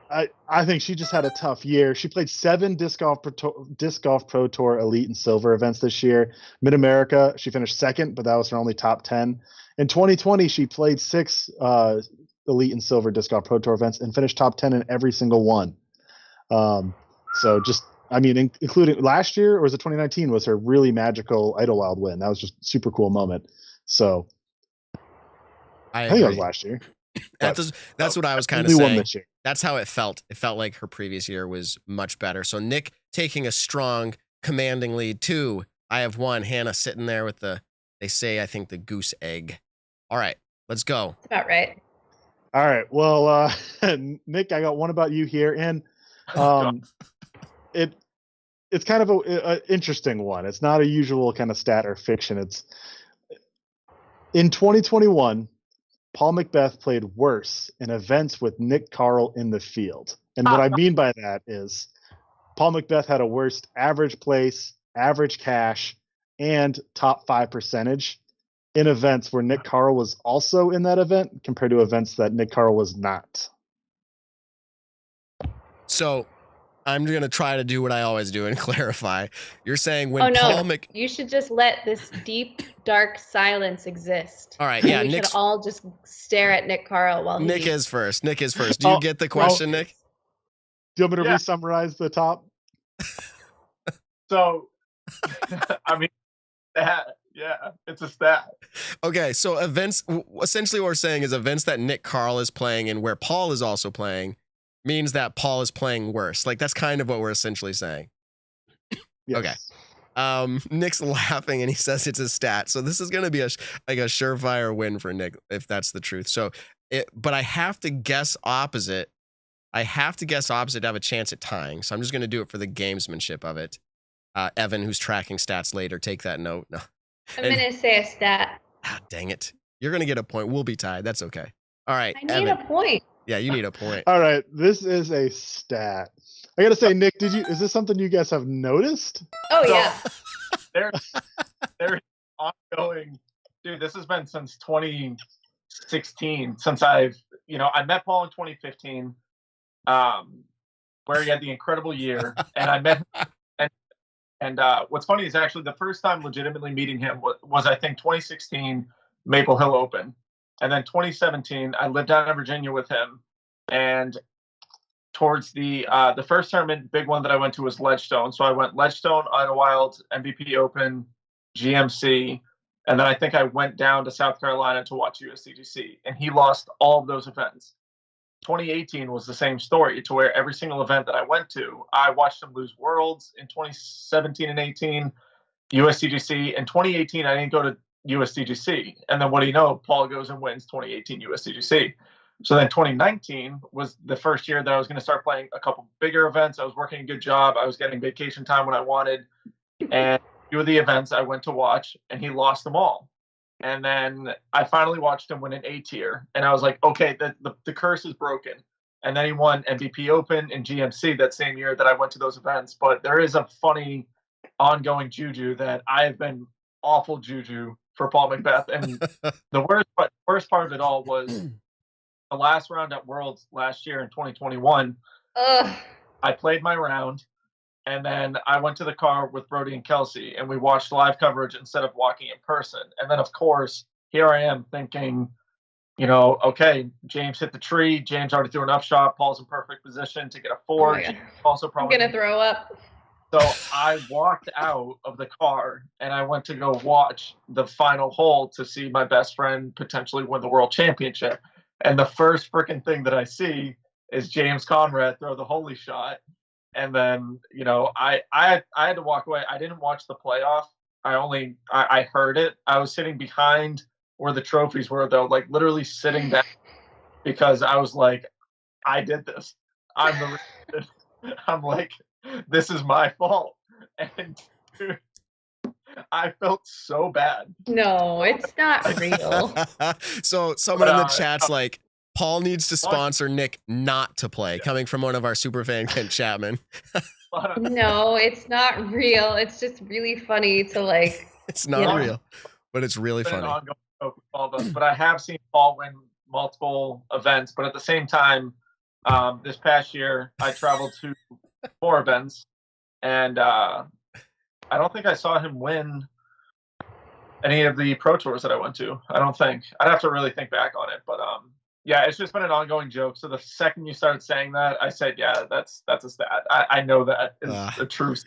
I think she just had a tough year. She played 7 Disc Golf Pro Tour Elite and Silver events this year. Mid-America, she finished second, but that was her only top 10. In 2020, she played 6 Elite and Silver Disc Golf Pro Tour events and finished top 10 in every single one. So just, I mean, including last year, or was it 2019, was her really magical Idlewild win. That was just a super cool moment. So I think it was last year. That's what I was kind of saying. That's how it felt. It felt like her previous year was much better. So Nick taking a strong, commanding lead. 2, I have 1. Hannah sitting there with they say, I think, the goose egg. All right, let's go. That's about right. All right. Well, Nick, I got one about you here. And it's kind of a interesting one. It's not a usual kind of stat or fiction. It's in 2021, Paul Macbeth played worse in events with Nick Carl in the field. And what I mean by that is Paul Macbeth had a worst average place, average cash, and top 5 percentage in events where Nick Carl was also in that event compared to events that Nick Carl was not. So I'm going to try to do what I always do and clarify. You're saying when Paul you should just let this deep, dark silence exist. All right, yeah. We should all just stare at Nick Carl while Nick is first. Do you get the question, Nick? Do you want me to re-summarize the top? So, I mean, it's a stat. Okay, so events, essentially what we're saying is events that Nick Carl is playing and where Paul is also playing means that Paul is playing worse. Like, that's kind of what we're essentially saying. Yes. Okay. Nick's laughing and he says it's a stat. So this is going to be a surefire win for Nick if that's the truth. But I have to guess opposite. To have a chance at tying. So I'm just going to do it for the gamesmanship of it. Evan, who's tracking stats later, take that note. No. I'm going to say a stat. Dang it. You're going to get a point. We'll be tied. That's okay. All right. I need a point. Yeah, you need a point. All right. This is a stat. I got to say, Nick, is this something you guys have noticed? Oh, yeah. There's ongoing. Dude, this has been since 2016, since I met Paul in 2015, where he had the incredible year, and I met him. And what's funny is actually the first time legitimately meeting him was I think 2016 Maple Hill Open. And then 2017, I lived down in Virginia with him. And towards the first tournament, big one that I went to was Ledgestone. So I went Ledgestone, Idlewild, MVP Open, GMC. And then I think I went down to South Carolina to watch USDGC. And he lost all of those events. 2018 was the same story, to where every single event that I went to, I watched him lose Worlds in 2017 and 18, USDGC. In 2018, I didn't go to USDGC. And then what do you know? Paul goes and wins 2018 USDGC. So then 2019 was the first year that I was going to start playing a couple bigger events. I was working a good job. I was getting vacation time when I wanted. And a few of the events I went to watch, and he lost them all. And then I finally watched him win an A tier. And I was like, okay, the curse is broken. And then he won MVP Open and GMC that same year that I went to those events. But there is a funny ongoing juju that I have been awful juju for Paul Macbeth. And the worst part of it all was the last round at Worlds last year in 2021. I played my round. And then I went to the car with Brody and Kelsey, and we watched live coverage instead of walking in person. And then, of course, here I am thinking, okay, James hit the tree. James already threw an upshot. Paul's in perfect position to get a 4. Oh, also probably I'm going to throw up. So I walked out of the car, and I went to go watch the final hole to see my best friend potentially win the world championship. And the first freaking thing that I see is James Conrad throw the holy shot. And then, I had to walk away. I didn't watch the playoff. I heard it. I was sitting behind where the trophies were, though, like literally sitting down, because I was like, I did this. I'm like, this is my fault. And dude, I felt so bad. No, it's not real. So someone in the chat's like, Paul needs to sponsor Nick not to play, coming from one of our super fan, Kent Chapman. No, it's not real. It's just really funny to like. It's not real, but it's really funny. But I have seen Paul win multiple events. But at the same time, this past year, I traveled to 4 events, and I don't think I saw him win any of the pro tours that I went to. I don't think. I'd have to really think back on it, but yeah, it's just been an ongoing joke. So the second you started saying that, I said, yeah, that's a stat. I know that is the truth.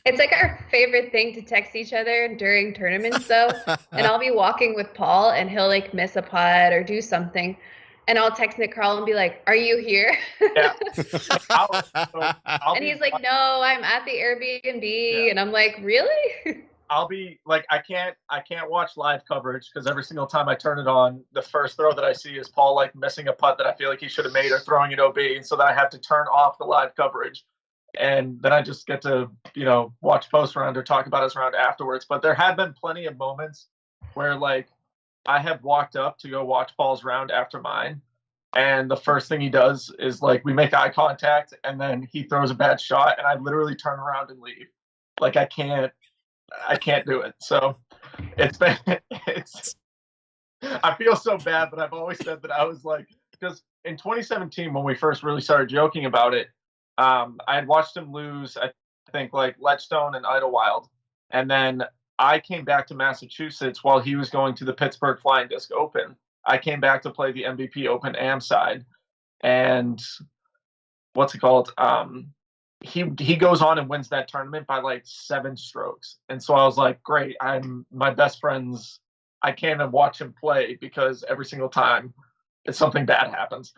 It's like our favorite thing to text each other during tournaments, though. And I'll be walking with Paul, and he'll like miss a putt or do something, and I'll text Nick Carl and be like, "Are you here?" Yeah. And he's like, "No, I'm at the Airbnb," and I'm like, "Really?" I'll be like, I can't watch live coverage because every single time I turn it on, the first throw that I see is Paul like missing a putt that I feel like he should have made or throwing an OB, and so then I have to turn off the live coverage, and then I just get to watch post round or talk about his round afterwards. But there have been plenty of moments where like I have walked up to go watch Paul's round after mine, and the first thing he does is like we make eye contact, and then he throws a bad shot, and I literally turn around and leave. Like I can't do it. So I feel so bad, but I've always said that I was like, because in 2017, when we first really started joking about it, I had watched him lose, I think like Ledgestone and Idlewild. And then I came back to Massachusetts while he was going to the Pittsburgh Flying Disc Open. I came back to play the MVP Open AM side. And what's it called? He goes on and wins that tournament by like 7 strokes. And so I was like, great, I'm my best friend's. I can't even watch him play because every single time it's something bad happens.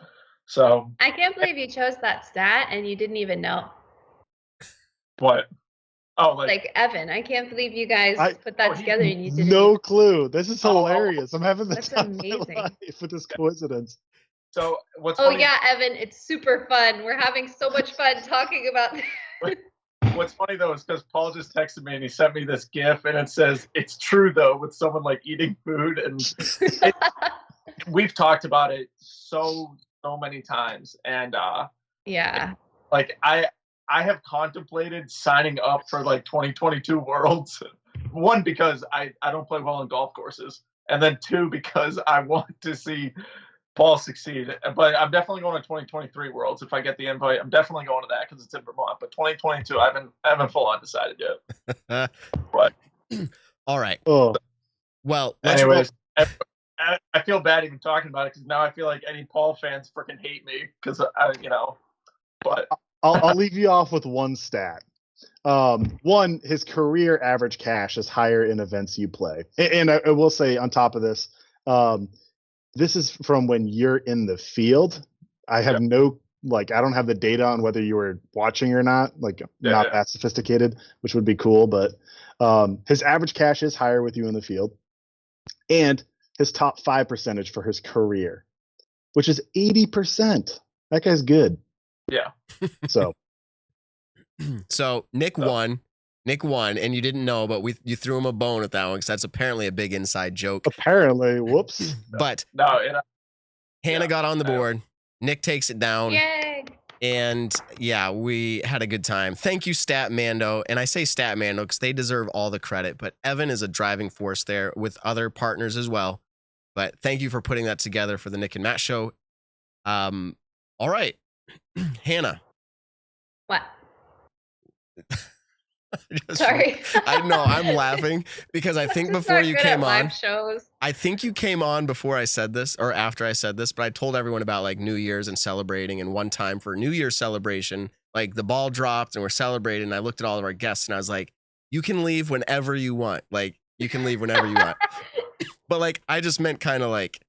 So I can't believe you chose that stat and you didn't even know. What? Oh, like Evan. I can't believe you guys put that he- together and you did No clue. This is Oh, hilarious. I'm having the That's time of my amazing. life with this coincidence. So what's Oh funny? yeah, Evan, it's super fun. We're having so much fun talking about. What's funny though is because Paul just texted me and he sent me this GIF and it says it's true though with someone like eating food and we've talked about it so many times and Yeah. like I have contemplated signing up for like 2022 Worlds. One, because I don't play well on golf courses, and then two, because I want to see Paul succeed. But I'm definitely going to 2023 Worlds if I get the invite. I'm definitely going to that because it's in Vermont. But 2022, I haven't full on decided yet. But All right. Oh, Well, anyways, I feel bad even talking about it because now I feel like any Paul fans freaking hate me because But I'll leave you off with one stat. One, his career average cash is higher in events you play. And I will say on top of this, this is from when you're in the field. I have I don't have the data on whether you were watching or not, not that sophisticated, which would be cool. But his average cash is higher with you in the field. And his top 5 percentage for his career, which is 80%. That guy's good. Yeah. So Nick won, and you didn't know, but you threw him a bone at that one because that's apparently a big inside joke. Apparently, whoops. But Hannah got on the board. Nick takes it down. Yay! And yeah, we had a good time. Thank you, Stat Mando. And I say Stat Mando because they deserve all the credit, but Evan is a driving force there with other partners as well. But thank you for putting that together for the Nick and Matt show. All right, Hannah. What? Sorry. I know, I'm laughing because I think before you came on, I think you came on before I said this or after I said this, but I told everyone about like New Year's and celebrating. And one time for New Year's celebration, like the ball dropped and we're celebrating. And I looked at all of our guests and I was like, you can leave whenever you want. Like you can leave whenever you want. But like, I just meant kind of like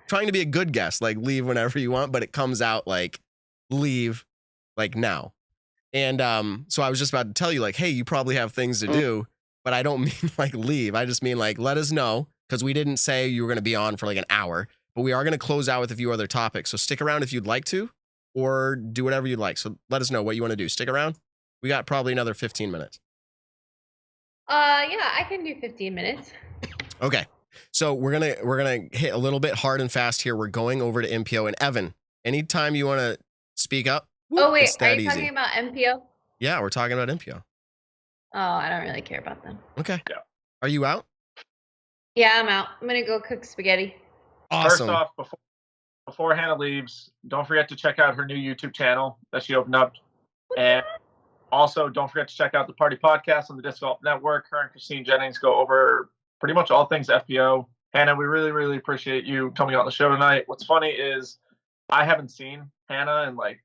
trying to be a good guest, like leave whenever you want, but it comes out like leave like now. And so I was just about to tell you like, hey, you probably have things to do, but I don't mean like leave. I just mean like, let us know because we didn't say you were going to be on for like an hour, but we are going to close out with a few other topics. So stick around if you'd like to, or do whatever you'd like. So let us know what you want to do. Stick around. We got probably another 15 minutes. Yeah, I can do 15 minutes. Okay. So we're gonna hit a little bit hard and fast here. We're going over to MPO and Evan. Anytime you want to speak up. Oh wait, it's are that you easy. talking about MPO? Yeah, we're talking about MPO. Oh, I don't really care about them. Okay. Yeah. Are you out? Yeah, I'm out. I'm gonna go cook spaghetti. Awesome. First off, before Hannah leaves, don't forget to check out her new YouTube channel that she opened up. And also, don't forget to check out the Party Podcast on the Disc Golf Network. Her and Christine Jennings go over pretty much all things FPO. Hannah, we really, really appreciate you coming on the show tonight. What's funny is I haven't seen Hannah in like,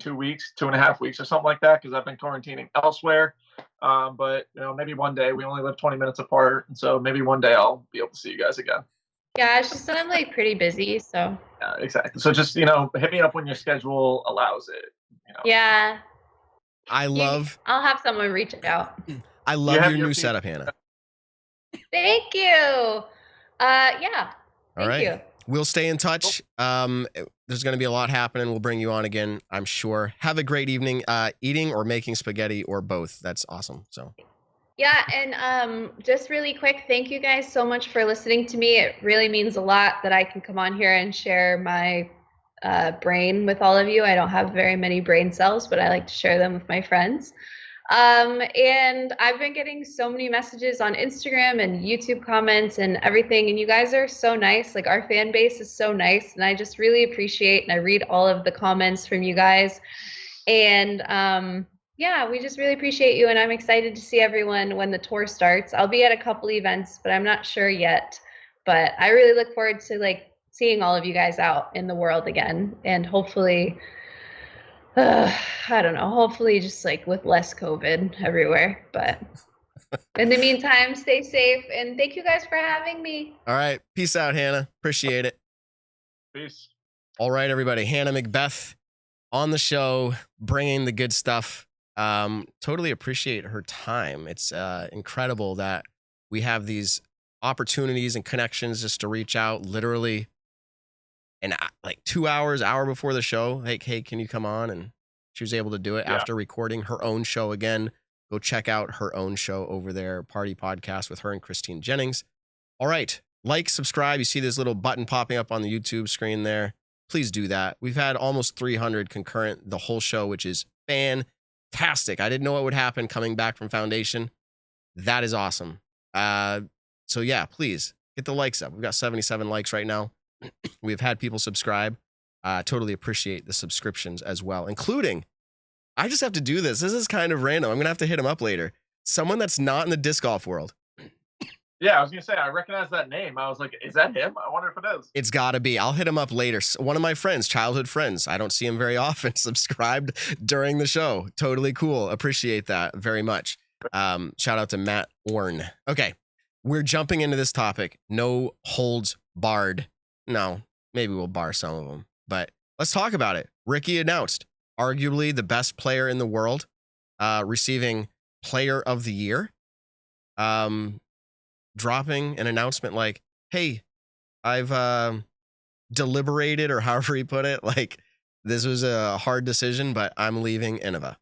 2 weeks, 2.5 weeks or something like that because I've been quarantining elsewhere. But, maybe one day. We only live 20 minutes apart. And so maybe one day I'll be able to see you guys again. Yeah, it's just that I'm like pretty busy, so. Yeah, exactly. So just, hit me up when your schedule allows it. Yeah. I'll have someone reach out. I love your new setup, Hannah. Thank you. Yeah. All right. You. We'll stay in touch. There's going to be a lot happening. We'll bring you on again, I'm sure. Have a great evening eating or making spaghetti or both. That's awesome. So. Yeah, and just really quick, thank you guys so much for listening to me. It really means a lot that I can come on here and share my brain with all of you. I don't have very many brain cells, but I like to share them with my friends. And I've been getting so many messages on Instagram and YouTube comments and everything, and you guys are so nice. Like, our fan base is so nice, and I just really appreciate, and I read all of the comments from you guys. And yeah, we just really appreciate you, and I'm excited to see everyone when the tour starts. I'll be at a couple events, but I'm not sure yet. But I really look forward to like seeing all of you guys out in the world again, and hopefully I don't know, hopefully just like with less COVID everywhere. But in the meantime, stay safe, and thank you guys for having me. All right. Peace out, Hannah. Appreciate it. Peace. All right, everybody. Hannah Macbeth on the show, bringing the good stuff. Totally appreciate her time. It's incredible that we have these opportunities and connections just to reach out literally and like 2 hours, hour before the show. Like, hey, can you come on? And she was able to do it after recording her own show again. Go check out her own show over there, Party Podcast with her and Christine Jennings. All right. Like, subscribe. You see this little button popping up on the YouTube screen there. Please do that. We've had almost 300 concurrent the whole show, which is fantastic. I didn't know what would happen coming back from Foundation. That is awesome. So yeah, please get the likes up. We've got 77 likes right now. We've had people subscribe. Totally appreciate the subscriptions as well, including, I just have to do this. This is kind of random. I'm going to have to hit him up later. Someone that's not in the disc golf world. Yeah, I was going to say, I recognize that name. I was like, is that him? I wonder if it is. It's got to be. I'll hit him up later. One of my friends, childhood friends, I don't see him very often, subscribed during the show. Totally cool. Appreciate that very much. Shout out to Matt Orn. Okay, we're jumping into this topic. No holds barred. No, maybe we'll bar some of them, but let's talk about it. Ricky announced, arguably the best player in the world, receiving Player of the Year. Dropping an announcement like, hey, I've deliberated, or however he put it, like, this was a hard decision, but I'm leaving Innova.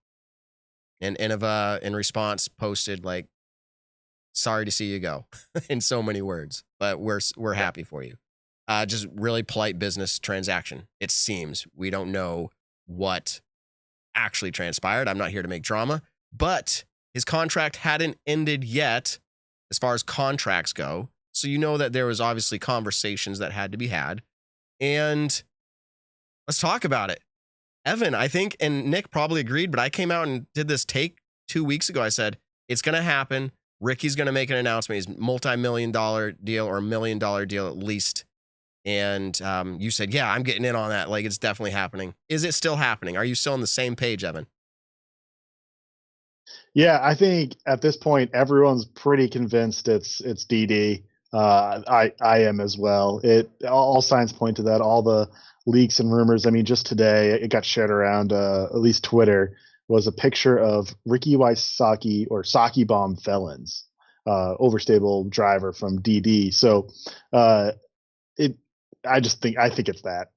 And Innova, in response, posted like, sorry to see you go, in so many words, but we're happy for you. Just really polite business transaction, it seems. We don't know what actually transpired. I'm not here to make drama, but his contract hadn't ended yet as far as contracts go. So you know that there was obviously conversations that had to be had. And let's talk about it. Evan, I think, and Nick probably agreed, but I came out and did this take 2 weeks ago. I said, it's going to happen. Ricky's going to make an announcement. He's multi-million-dollar deal, or $1 million deal at least. And you said, yeah, I'm getting in on that. Like, it's definitely happening. Is it still happening? Are you still on the same page, Evan? Yeah, I think at this point everyone's pretty convinced it's DD. I am as well. All signs point to that. All the leaks and rumors. I mean, just today it got shared around at least Twitter, was a picture of Ricky Wysocki, or Saki Bomb Felons, overstable driver from DD. So I think it's that.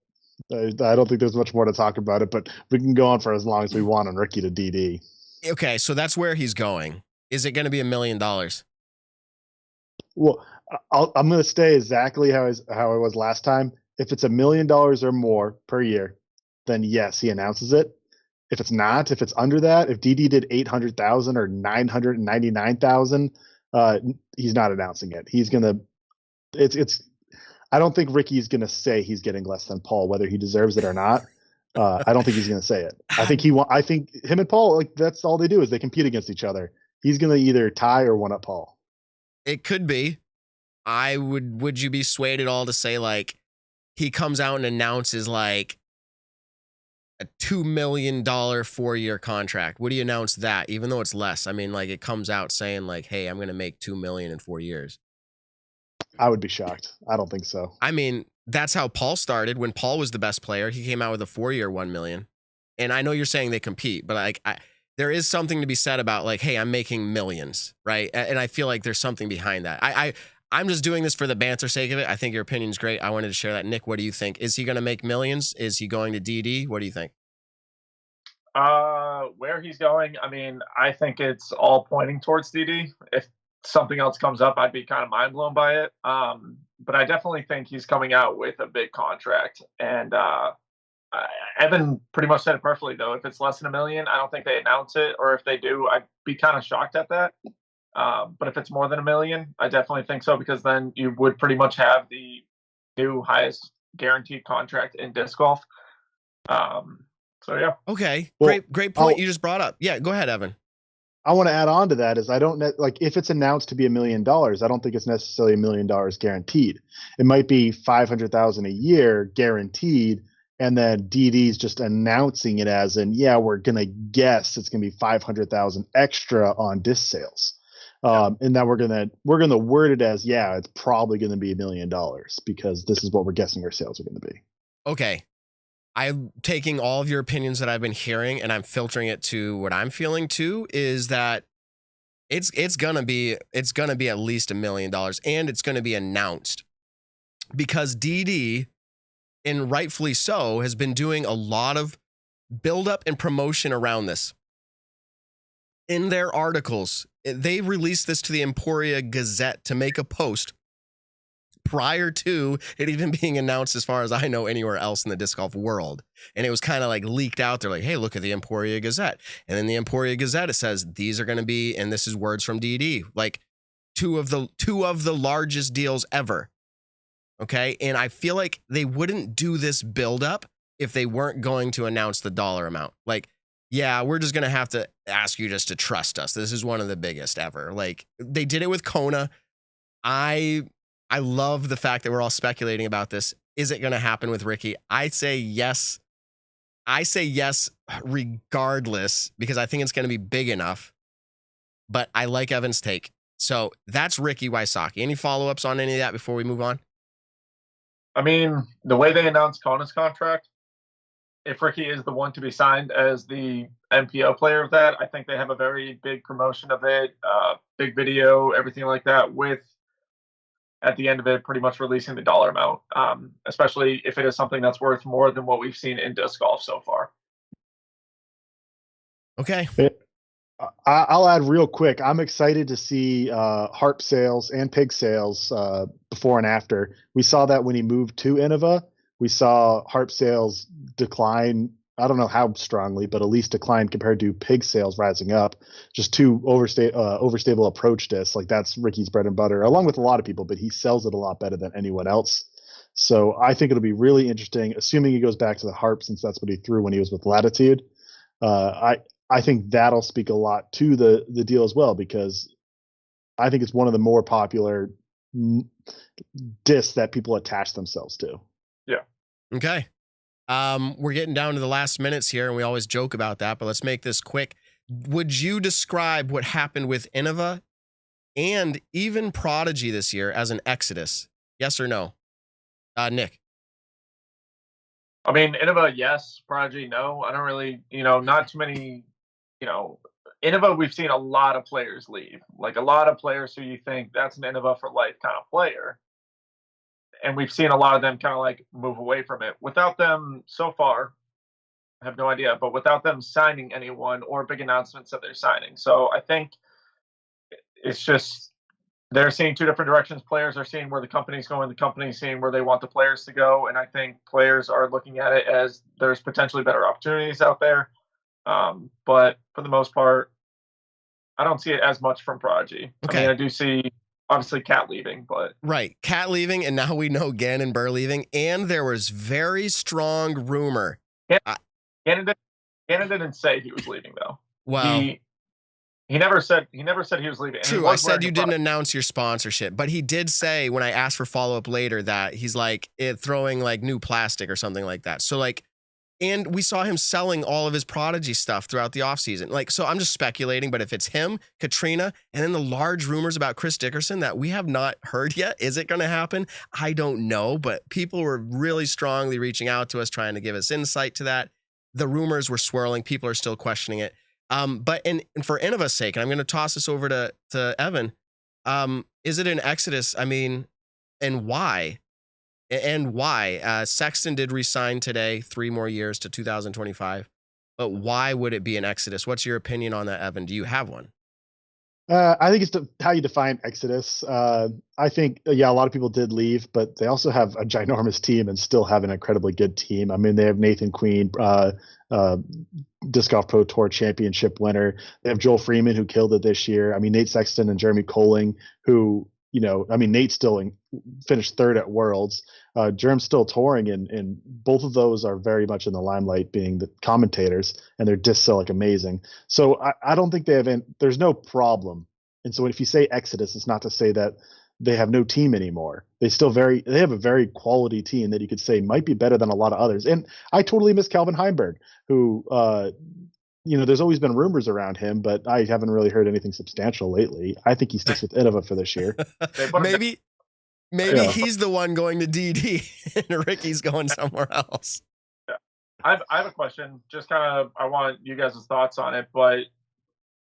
I don't think there's much more to talk about it, but we can go on for as long as we want on Ricky to DD. Okay, so that's where he's going. Is it going to be $1 million? Well, I'm going to stay exactly how I was last time. If it's $1 million or more per year, then yes, he announces it. If it's not, if it's under that, if DD did 800,000 or 999,000, he's not announcing it. He's going to. I don't think Ricky's going to say he's getting less than Paul, whether he deserves it or not. I don't think he's going to say it. I think him and Paul, like, that's all they do is they compete against each other. He's going to either tie or one up Paul. It could be. Would you be swayed at all to say, like, he comes out and announces like a $2 million 4-year contract? Would he announce that, even though it's less? I mean, like, it comes out saying like, hey, I'm going to make $2 million in 4 years. I would be shocked. I don't think so. I mean, that's how Paul started. When Paul was the best player, he came out with a 4-year $1 million. And I know you're saying they compete, but like, there is something to be said about like, hey, I'm making millions, right? And I feel like there's something behind that. I'm just doing this for the banter sake of it. I think your opinion's great. I wanted to share that. Nick, what do you think? Is he going to make millions? Is he going to DD? What do you think? Where he's going, I mean, I think it's all pointing towards DD. If something else comes up, I'd be kind of mind blown by it. But I definitely think he's coming out with a big contract. And Evan pretty much said it perfectly, though. If it's less than $1 million, I don't think they announce it. Or if they do, I'd be kind of shocked at that. But if it's more than $1 million, I definitely think so, because then you would pretty much have the new highest guaranteed contract in disc golf. So yeah. Okay. Well, great point you just brought up. Yeah, go ahead, Evan. I want to add on to that is I don't like, if it's announced to be $1 million, I don't think it's necessarily $1 million guaranteed. It might be 500,000 a year guaranteed, and then DD's just announcing it as in, yeah, we're gonna guess it's gonna be 500,000 extra on disc sales, and that we're gonna word it as, yeah, it's probably gonna be $1 million because this is what we're guessing our sales are gonna be. Okay, I'm taking all of your opinions that I've been hearing and I'm filtering it to what I'm feeling too, is that it's gonna be at least $1 million, and it's gonna be announced because DD, and rightfully so, has been doing a lot of buildup and promotion around this. In their articles, they released this to the Emporia Gazette to make a post prior to it even being announced, as far as I know, anywhere else in the disc golf world. And it was kind of like leaked out there, like, hey, look at the Emporia Gazette. And then the Emporia Gazette, it says these are going to be, and this is words from DD, like two of the largest deals ever. Okay. And I feel like they wouldn't do this buildup if they weren't going to announce the dollar amount. Like, yeah, we're just going to have to ask you just to trust us. This is one of the biggest ever. Like, they did it with Kona. I love the fact that we're all speculating about this. Is it going to happen with Ricky? I say yes. I say yes regardless, because I think it's going to be big enough. But I like Evan's take. So that's Ricky Wysocki. Any follow-ups on any of that before we move on? I mean, the way they announced Kona's contract, if Ricky is the one to be signed as the MPO player of that, I think they have a very big promotion of it, big video, everything like that, with, at the end of it, pretty much releasing the dollar amount, especially if it is something that's worth more than what we've seen in disc golf so far. Okay. I'll add real quick. I'm excited to see harp sales and pig sales before and after. We saw that when he moved to Innova. We saw harp sales decline. I don't know how strongly, but at least decline compared to pig sales rising up. Just too overstable approach discs. Like, that's Ricky's bread and butter, along with a lot of people, but he sells it a lot better than anyone else. So I think it'll be really interesting, assuming he goes back to the harp, since that's what he threw when he was with Latitude. I think that'll speak a lot to the deal as well, because I think it's one of the more popular discs that people attach themselves to. Yeah. Okay. We're getting down to the last minutes here, and we always joke about that, but let's make this quick. Would you describe what happened with Innova and even Prodigy this year as an exodus? Yes or no? Nick. I mean, Innova, yes. Prodigy, no. I don't really, not too many, Innova, we've seen a lot of players leave. Like, a lot of players who you think that's an Innova for life kind of player. And we've seen a lot of them kind of like move away from it. Without them so far, I have no idea, but without them signing anyone or big announcements that they're signing. So I think it's just, they're seeing two different directions. Players are seeing where the company's going. The company's seeing where they want the players to go. And I think players are looking at it as there's potentially better opportunities out there. But for the most part, I don't see it as much from Prodigy. Okay. I mean, I do see, obviously, Cat leaving, but... Right. Cat leaving, and now we know Gannon Buhr leaving. And there was very strong rumor. Gannon didn't say he was leaving, though. Well... He never said he was leaving. True, I said you didn't announce your sponsorship, but he did say when I asked for follow-up later that he's like throwing like new plastic or something like that. So like, and we saw him selling all of his Prodigy stuff throughout the offseason. Like, so I'm just speculating, but if it's him, Katrina, and then the large rumors about Chris Dickerson that we have not heard yet, is it going to happen? I don't know, but people were really strongly reaching out to us, trying to give us insight to that. The rumors were swirling. People are still questioning it. But for Innova's sake, and I'm going to toss this over to Evan, is it an exodus? I mean, and why? And why? Sexton did resign today, 3 more years to 2025. But why would it be an exodus? What's your opinion on that, Evan? Do you have one? I think it's how you define exodus. I think, a lot of people did leave, but they also have a ginormous team and still have an incredibly good team. I mean, they have Nathan Queen, Disc Golf Pro Tour championship winner. They have Joel Freeman, who killed it this year. I mean, Nate Sexton and Jeremy Colling, who, Nate still finished 3rd at Worlds. Jerem's still touring, and both of those are very much in the limelight, being the commentators, and their discs are like amazing. So I don't think there's no problem. And so if you say exodus, it's not to say that they have no team anymore. They have a very quality team that you could say might be better than a lot of others. And I totally miss Calvin Heimberg, who, there's always been rumors around him, but I haven't really heard anything substantial lately. I think he sticks with Innova for this year. Maybe he's the one going to DD and Ricky's going somewhere else. Yeah. I have a question. Just kind of, I want you guys' thoughts on it. But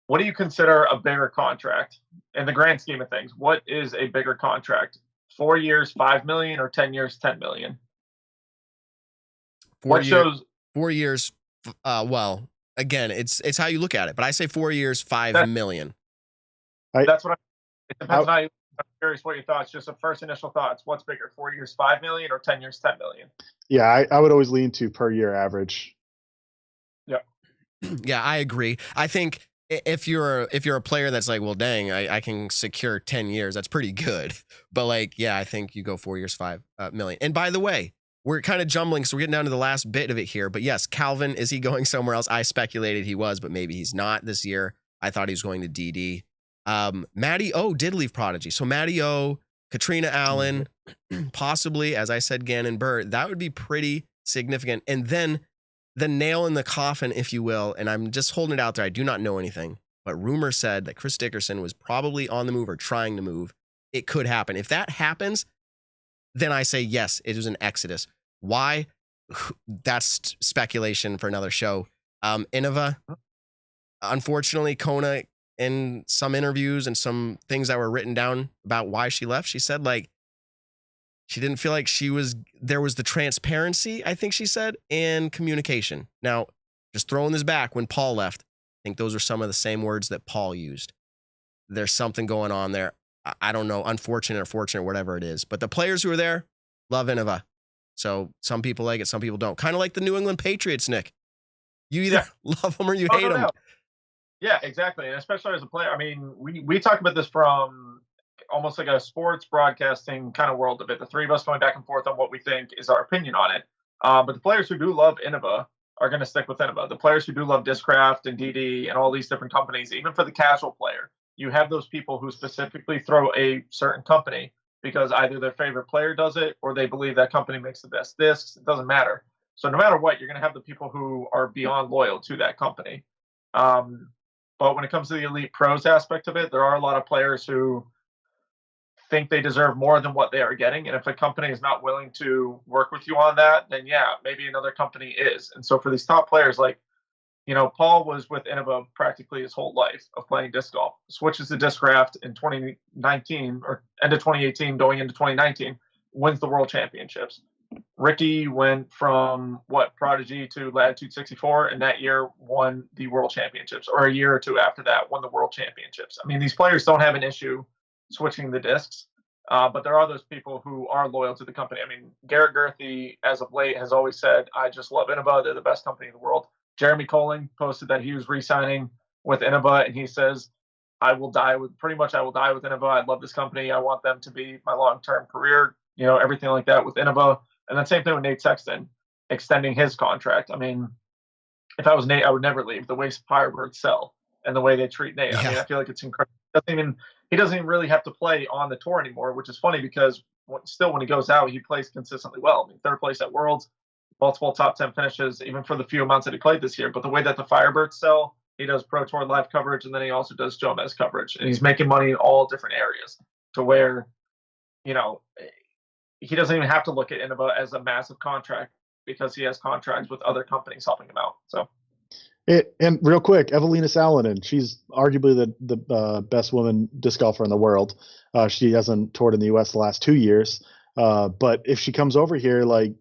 what do you consider a bigger contract in the grand scheme of things? What is a bigger contract? 4 years, $5 million, or 10 years, $10 million? 4 What shows? 4 years. Well, again, it's how you look at it. But I say 4 years, $5 million. That's what it depends on how you. I'm curious what your thoughts. Just the first initial thoughts. What's bigger, 4 years, $5 million, or 10 years, $10 million? Yeah, I would always lean to per year average. Yeah. Yeah, I agree. I think if you're a player that's like, well, dang, I can secure 10 years, that's pretty good. But like, yeah, I think you go 4 years, $5 million. And by the way, we're kind of jumbling, so we're getting down to the last bit of it here. But yes, Calvin, is he going somewhere else? I speculated he was, but maybe he's not this year. I thought he was going to DD. Maddie O did leave Prodigy. So Maddie O, Katrina Allen, possibly, as I said, Gannon Buhr, that would be pretty significant. And then the nail in the coffin, if you will, and I'm just holding it out there. I do not know anything, but rumor said that Chris Dickerson was probably on the move or trying to move. It could happen. If that happens, then I say, yes, it was an exodus. Why? That's speculation for another show. Innova, unfortunately, Kona, in some interviews and some things that were written down about why she left, she said like she didn't feel like there was the transparency, I think she said, and communication. Now, just throwing this back, when Paul left, I think those are some of the same words that Paul used. There's something going on there. I don't know, unfortunate or fortunate, whatever it is. But the players who are there love Innova. So some people like it, some people don't. Kind of like the New England Patriots, Nick. You either love them or you hate them. No. Yeah, exactly. And especially as a player, I mean, we talk about this from almost like a sports broadcasting kind of world of it. The three of us going back and forth on what we think is our opinion on it. But the players who do love Innova are going to stick with Innova. The players who do love Discraft and DD and all these different companies, even for the casual player, you have those people who specifically throw a certain company because either their favorite player does it or they believe that company makes the best discs. It doesn't matter. So no matter what, you're going to have the people who are beyond loyal to that company. But when it comes to the elite pros aspect of it, there are a lot of players who think they deserve more than what they are getting. And if a company is not willing to work with you on that, then yeah, maybe another company is. And so for these top players, like, Paul was with Innova practically his whole life of playing disc golf, switches to Discraft in 2019 or end of 2018 going into 2019, wins the world championships. Ricky went from Prodigy to Latitude 64, and that year won the world championships, or a year or two after that won the world championships. I mean, these players don't have an issue switching the discs, but there are those people who are loyal to the company. I mean, Garrett Gerthy, as of late, has always said, I just love Innova. They're the best company in the world. Jeremy Colling posted that he was re-signing with Innova, and he says, I will die with Innova. I love this company. I want them to be my long-term career, everything like that with Innova. And then same thing with Nate Sexton, extending his contract. I mean, if I was Nate, I would never leave. The way Firebirds sell and the way they treat Nate. Yeah. I mean, I feel like it's incredible. He doesn't even really have to play on the tour anymore, which is funny because still when he goes out, he plays consistently well. I mean, third place at Worlds, multiple top 10 finishes, even for the few amounts that he played this year. But the way that the Firebirds sell, he does Pro Tour live coverage, and then he also does Jomez coverage. And he's making money in all different areas to where, he doesn't even have to look at Innova as a massive contract because he has contracts with other companies helping him out. So, and real quick, Evelina Salonen, she's arguably the best woman disc golfer in the world. She hasn't toured in the U.S. the last 2 years, but if she comes over here, like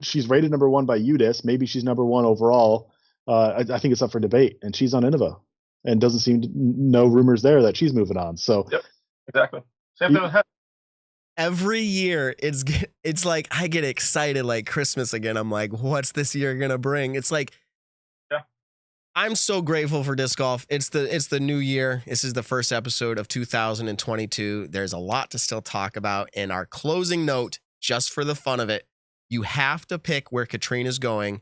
she's rated number one by UDisc, maybe she's number one overall. I think it's up for debate, and she's on Innova, and doesn't seem to no rumors there that she's moving on. So, yep, exactly. Same thing with Heather. Every year it's like I get excited like Christmas again. I'm like, what's this year gonna bring? It's like, yeah, I'm so grateful for disc golf. It's the new year. This is the first episode of 2022. There's a lot to still talk about. In our closing note, just for the fun of it, you have to pick where Katrina's going.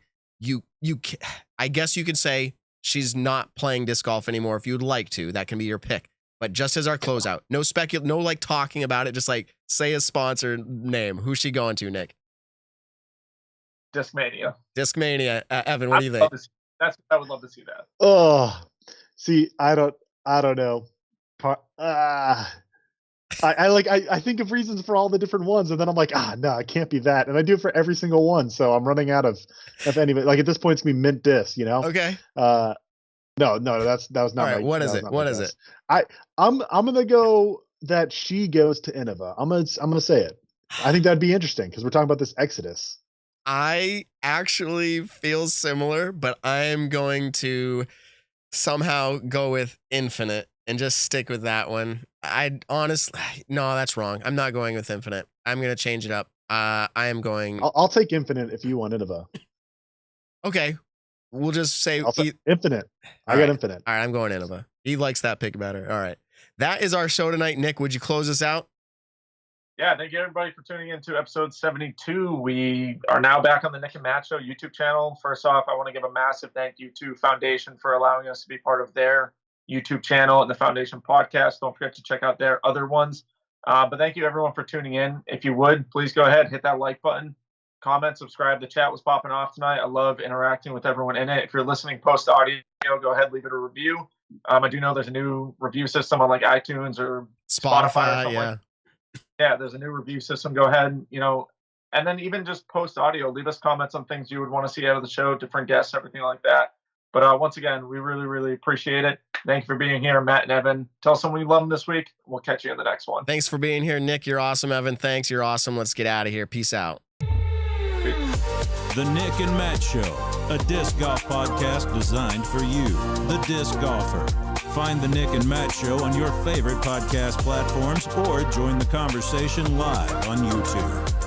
I guess you could say she's not playing disc golf anymore. If you'd like to, that can be your pick. But just as our closeout, no like talking about it, just like say a sponsor name. Who's she going to, Nick? Discmania. Discmania. Evan, what do you think? I would love to see that. Oh, see, I don't know. I think of reasons for all the different ones, and then I'm like, no, it can't be that, and I do it for every single one, so I'm running out of any. Like at this point, it's gonna be mint disc, you know? Okay. No, that was not. All right, my, what is that it? was not What my is guess. it? I'm gonna go that she goes to Innova. I'm gonna say it. I think that'd be interesting because we're talking about this Exodus. I actually feel similar, but I'm going to somehow go with Infinite and just stick with that one. I honestly, no, that's wrong. I'm not going with Infinite. I'm going to change it up. I am going. I'll take Infinite if you want Innova. Okay. We'll just say Infinite. I got Infinite. All right. I'm going Innova. He likes that pick better. All right. That is our show tonight. Nick, would you close us out? Yeah, thank you everybody for tuning in to episode 72. We are now back on the Nick and Matt Show YouTube channel. First off, I want to give a massive thank you to Foundation for allowing us to be part of their YouTube channel and the Foundation podcast. Don't forget to check out their other ones. But thank you everyone for tuning in. If you would, please go ahead, hit that like button, comment, subscribe. The chat was popping off tonight. I love interacting with everyone in it. If you're listening post audio, go ahead, leave it a review. I do know there's a new review system on like iTunes or Spotify or something. Yeah. Yeah, there's a new review system. Go ahead, and then even just post audio, leave us comments on things you would want to see out of the show, different guests, everything like that. But once again, we really, really appreciate it. Thank you for being here, Matt and Evan. Tell someone you love them this week. We'll catch you in the next one. Thanks for being here, Nick. You're awesome. Evan, thanks. You're awesome. Let's get out of here. Peace out. The Nick and Matt Show, a disc golf podcast designed for you, the disc golfer. Find the Nick and Matt Show on your favorite podcast platforms or join the conversation live on YouTube.